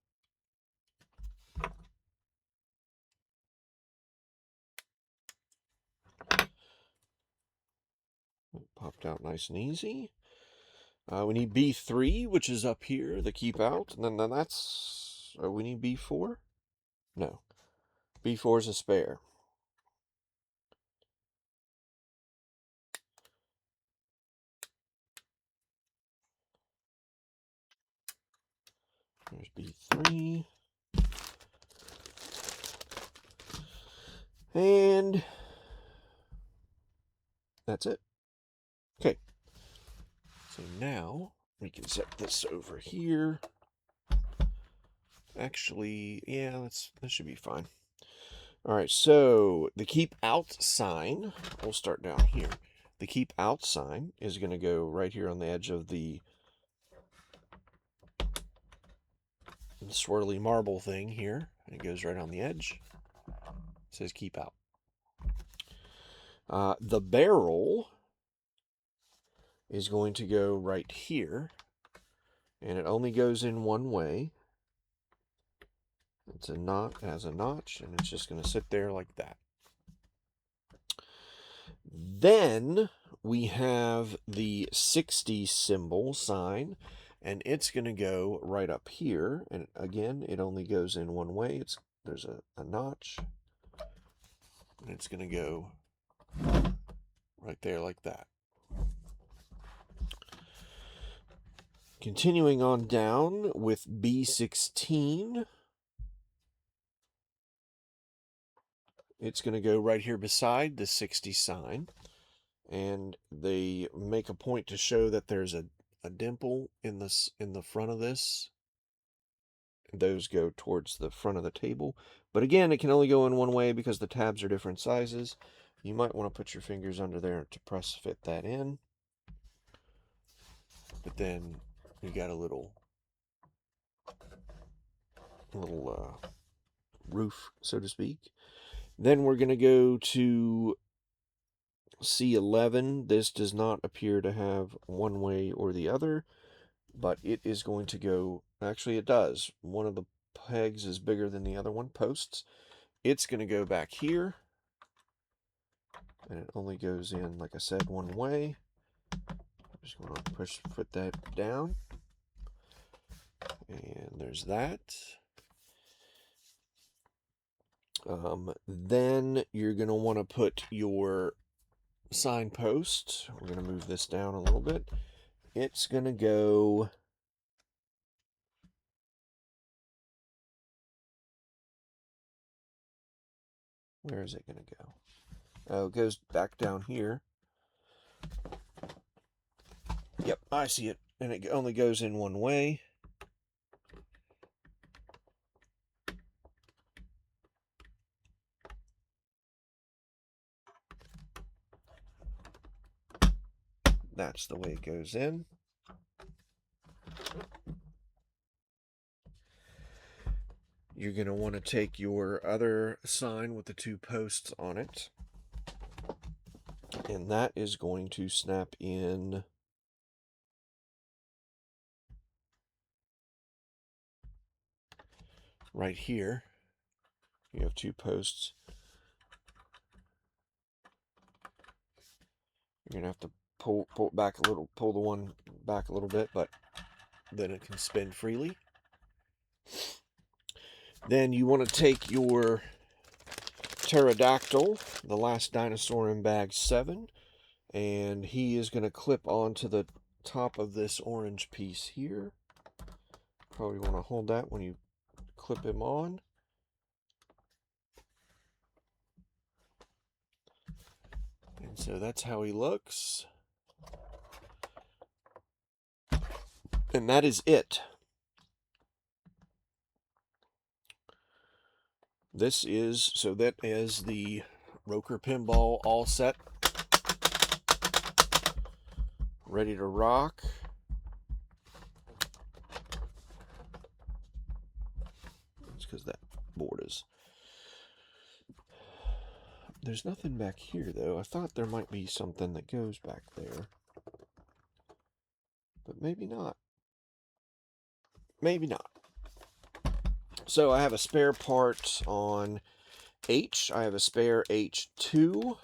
It popped out nice and easy. We need B3, which is up here, the keep out. And then that's... we need B4? No. B4 is a spare. There's B3. And that's it. Okay. So now we can set this over here. Actually, yeah, that should be fine. All right, so the keep out sign, we'll start down here. The keep out sign is going to go right here on the edge of the swirly marble thing here. It goes right on the edge. It says keep out. The barrel is going to go right here, and it only goes in one way. It's a knot, has a notch, and it's just going to sit there like that. Then we have the 60 symbol sign, and it's going to go right up here. And again, it only goes in one way. There's a notch, and it's going to go right there like that. Continuing on down with B16, it's going to go right here beside the 60 sign, and they make a point to show that there's a dimple in the front of this. Those go towards the front of the table, but again, it can only go in one way because the tabs are different sizes. You might want to put your fingers under there to press fit that in, but then you got a little roof, so to speak. Then we're going to go to C11. This does not appear to have one way or the other, but it is going to go, actually it does. One of the pegs is bigger than the other one, posts. It's going to go back here, and it only goes in, like I said, one way. I'm just going to put that down, and there's that. Then you're going to want to put your signpost. We're going to move this down a little bit. It's going to go where is it going to go? Oh, it goes back down here. Yep, I see it. And it only goes in one way. That's the way it goes in. you're going to want to take your other sign with the 2 posts on it, and that is going to snap in right here. You have 2 posts. You're going to have to pull it back a little, pull the one back a little bit, but then it can spin freely. Then you want to take your pterodactyl, the last dinosaur in bag 7, and he is going to clip onto the top of this orange piece here. Probably want to hold that when you clip him on. And so that's how he looks. And that is it. This is, so that is the ROKR Pinball all set. Ready to rock. It's because that board is... There's nothing back here, though. I thought there might be something that goes back there. But maybe not. Maybe not. So I have a spare part on H. I have a spare H2.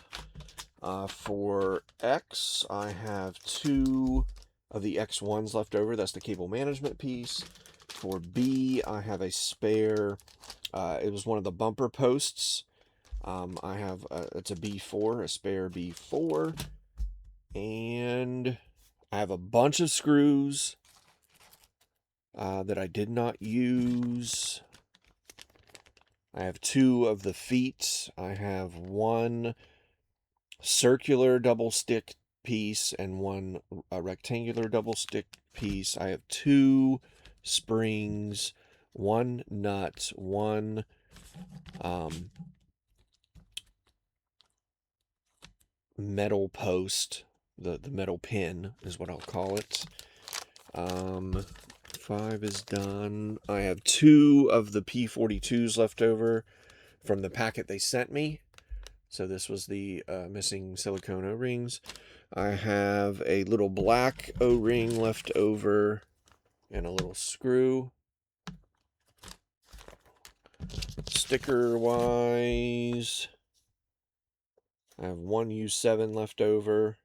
For X, I have 2 of the X1s left over. That's the cable management piece. For B, I have a spare, it was one of the bumper posts. I have, it's a B4, a spare B4. And I have a bunch of screws that I did not use. I have 2 of the feet. I have 1 circular double stick piece and 1 rectangular double stick piece. I have 2 springs, 1 nut, 1 metal post. The metal pin is what I'll call it. 5 is done. I have 2 of the P42s left over from the packet they sent me. So this was the missing silicone O-rings. I have a little black O-ring left over and a little screw. Sticker-wise, I have 1 U7 left over.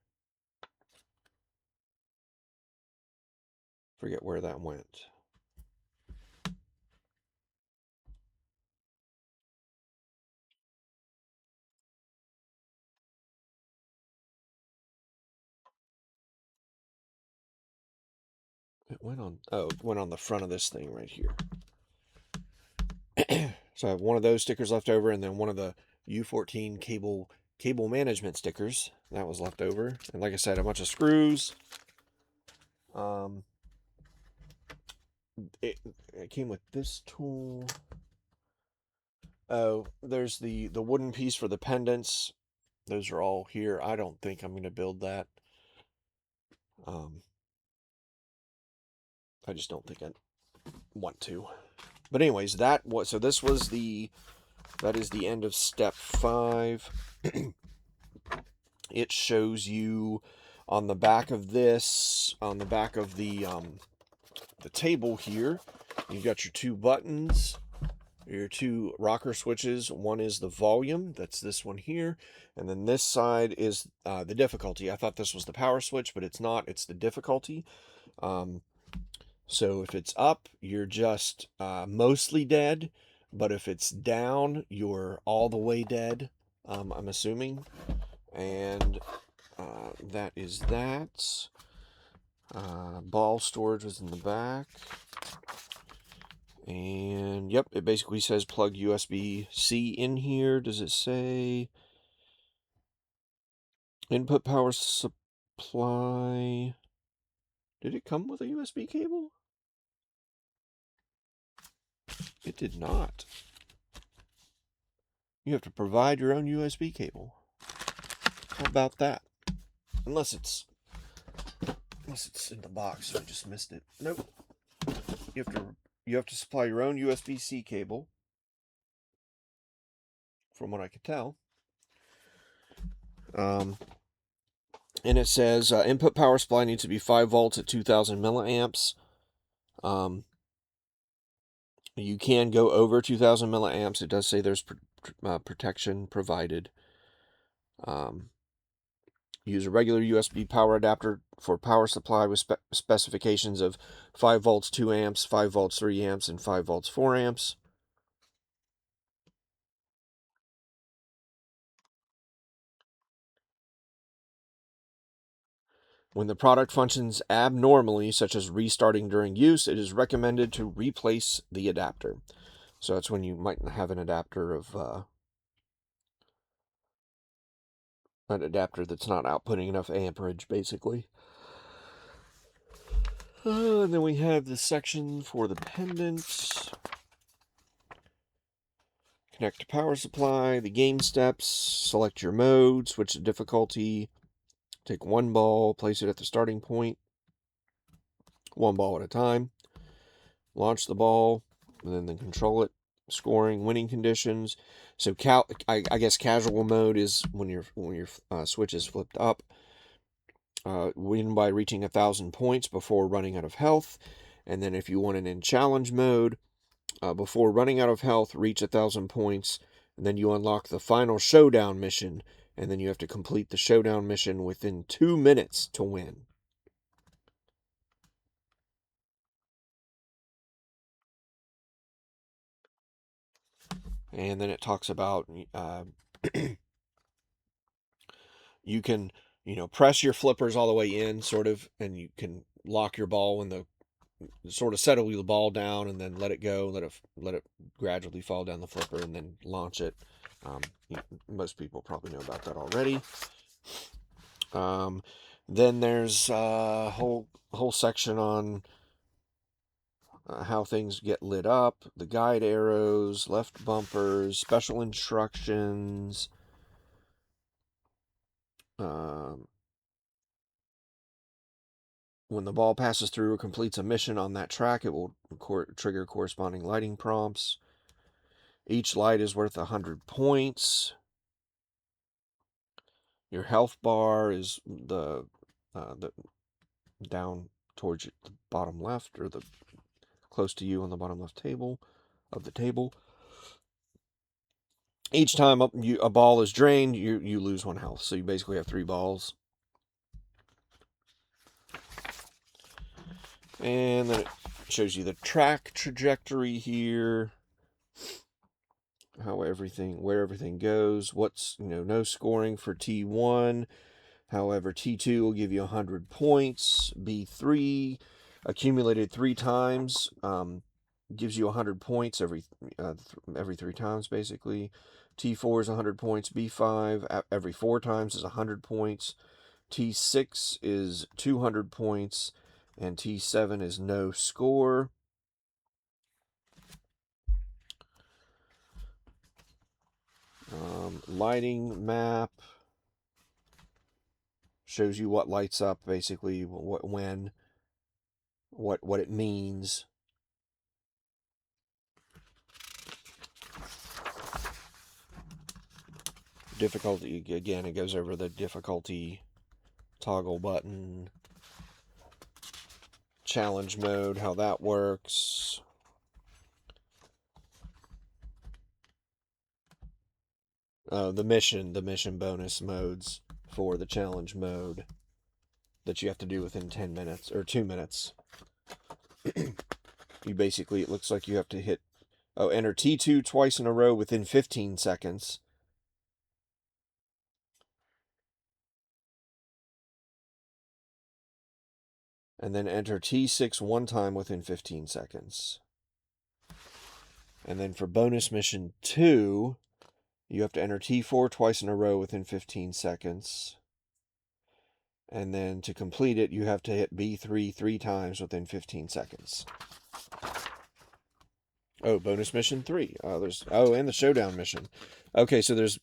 Forget where that went. It went on, oh, it went on the front of this thing right here. So I have 1 of those stickers left over, and then 1 of the U14 cable management stickers that was left over. And like I said, a bunch of screws. It came with this tool. Oh, there's the wooden piece for the pendants. Those are all here. I don't think I'm going to build that. I just don't think I want to. But anyways, that is the end of step 5. It shows you on the back of this, on the back of the table here, you've got your 2 buttons, your 2 rocker switches. One is the volume, that's this one here, and then this side is the difficulty. I thought this was the power switch, but it's not. It's the difficulty. So if it's up, you're just mostly dead, but if it's down, you're all the way dead, I'm assuming. And that is that. Ball storage was in the back. And yep, it basically says plug USB-C in here. Does it say input power supply? Did it come with a USB cable? It did not. You have to provide your own USB cable. How about that? Unless it's in the box, so I just missed it. Nope. You have to supply your own USB-C cable. from what I could tell. And it says input power supply needs to be 5 volts at 2,000 milliamps. You can go over 2,000 milliamps. It does say there's protection provided. Use a regular USB power adapter for power supply with specifications of 5 volts 2 amps, 5 volts 3 amps, and 5 volts 4 amps. When the product functions abnormally, such as restarting during use, it is recommended to replace the adapter. So that's when you might have an adapter that's not outputting enough amperage, basically. And then we have the section for the pendant. Connect to power supply, the game steps, select your mode, switch the difficulty, take one ball, place it at the starting point, one ball at a time, launch the ball, and then control it, scoring, winning conditions. So I guess casual mode is when your switch is flipped up. Win by reaching 1,000 points before running out of health. And then if you want it in challenge mode, before running out of health, reach 1,000 points, and then you unlock the final showdown mission, and then you have to complete the showdown mission within 2 minutes to win. And then it talks about you can, press your flippers all the way in, sort of, and you can lock your ball when the sort of settle the ball down, and then let it go, let it gradually fall down the flipper, and then launch it. Most people probably know about that already. Then there's a whole section on how things get lit up, the guide arrows, left bumpers, special instructions. When the ball passes through or completes a mission on that track, it will trigger corresponding lighting prompts. Each light is worth 100 points. Your health bar is the down towards the bottom left, or the close to you on the bottom left table of the table. Each time a ball is drained, you lose 1 health. So you basically have 3 balls. And then it shows you the track trajectory here, where everything goes. What's, no scoring for T1. However, T2 will give you 100 points. B3, accumulated 3 times, gives you 100 points every 3 times, basically. T4 is 100 points. B5, every 4 times, is 100 points. T6 is 200 points. And T7 is no score. Lighting map shows you what lights up, basically, what it means. Difficulty, again, it goes over the difficulty toggle button. Challenge mode, how that works. The mission bonus modes for the challenge mode that you have to do within 10 minutes, or 2 minutes. You basically, it looks like you have to enter T2 twice in a row within 15 seconds. And then enter T6 1 time within 15 seconds. And then for bonus mission 2, you have to enter T4 twice in a row within 15 seconds. And then to complete it, you have to hit B3 3 times within 15 seconds. Oh, bonus mission 3. And the showdown mission. Okay, so there's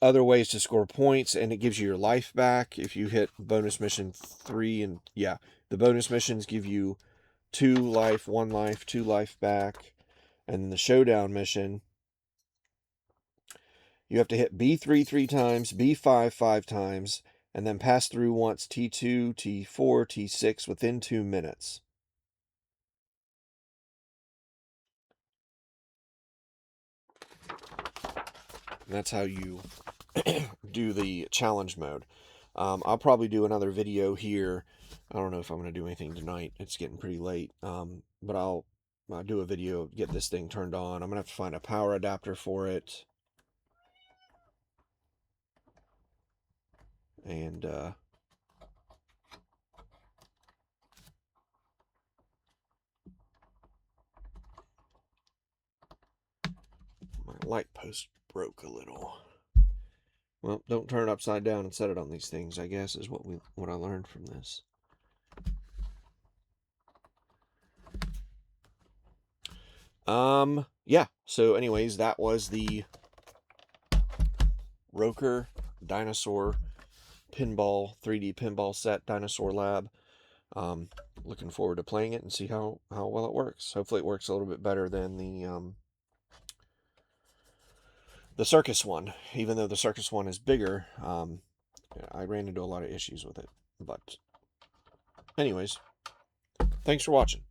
other ways to score points, and it gives you your life back if you hit bonus mission 3. And yeah, the bonus missions give you 2 life, 1 life, 2 life back. And then the showdown mission You have to hit B3 3 times, B5 5 times, and then pass through once T2, T4, T6 within 2 minutes. And that's how you do the challenge mode. I'll probably do another video here. I don't know if I'm going to do anything tonight. It's getting pretty late. But I'll do a video, get this thing turned on. I'm going to have to find a power adapter for it. And my light post broke a little. Well, don't turn it upside down and set it on these things, I guess, is what I learned from this. Yeah. So anyways, that was the ROKR Dinosaur Pinball 3D Pinball set, Dinosaur Lab. Looking forward to playing it and see how well it works. Hopefully it works a little bit better than the circus one. Even though the circus one is bigger, I ran into a lot of issues with it. But anyways, thanks for watching.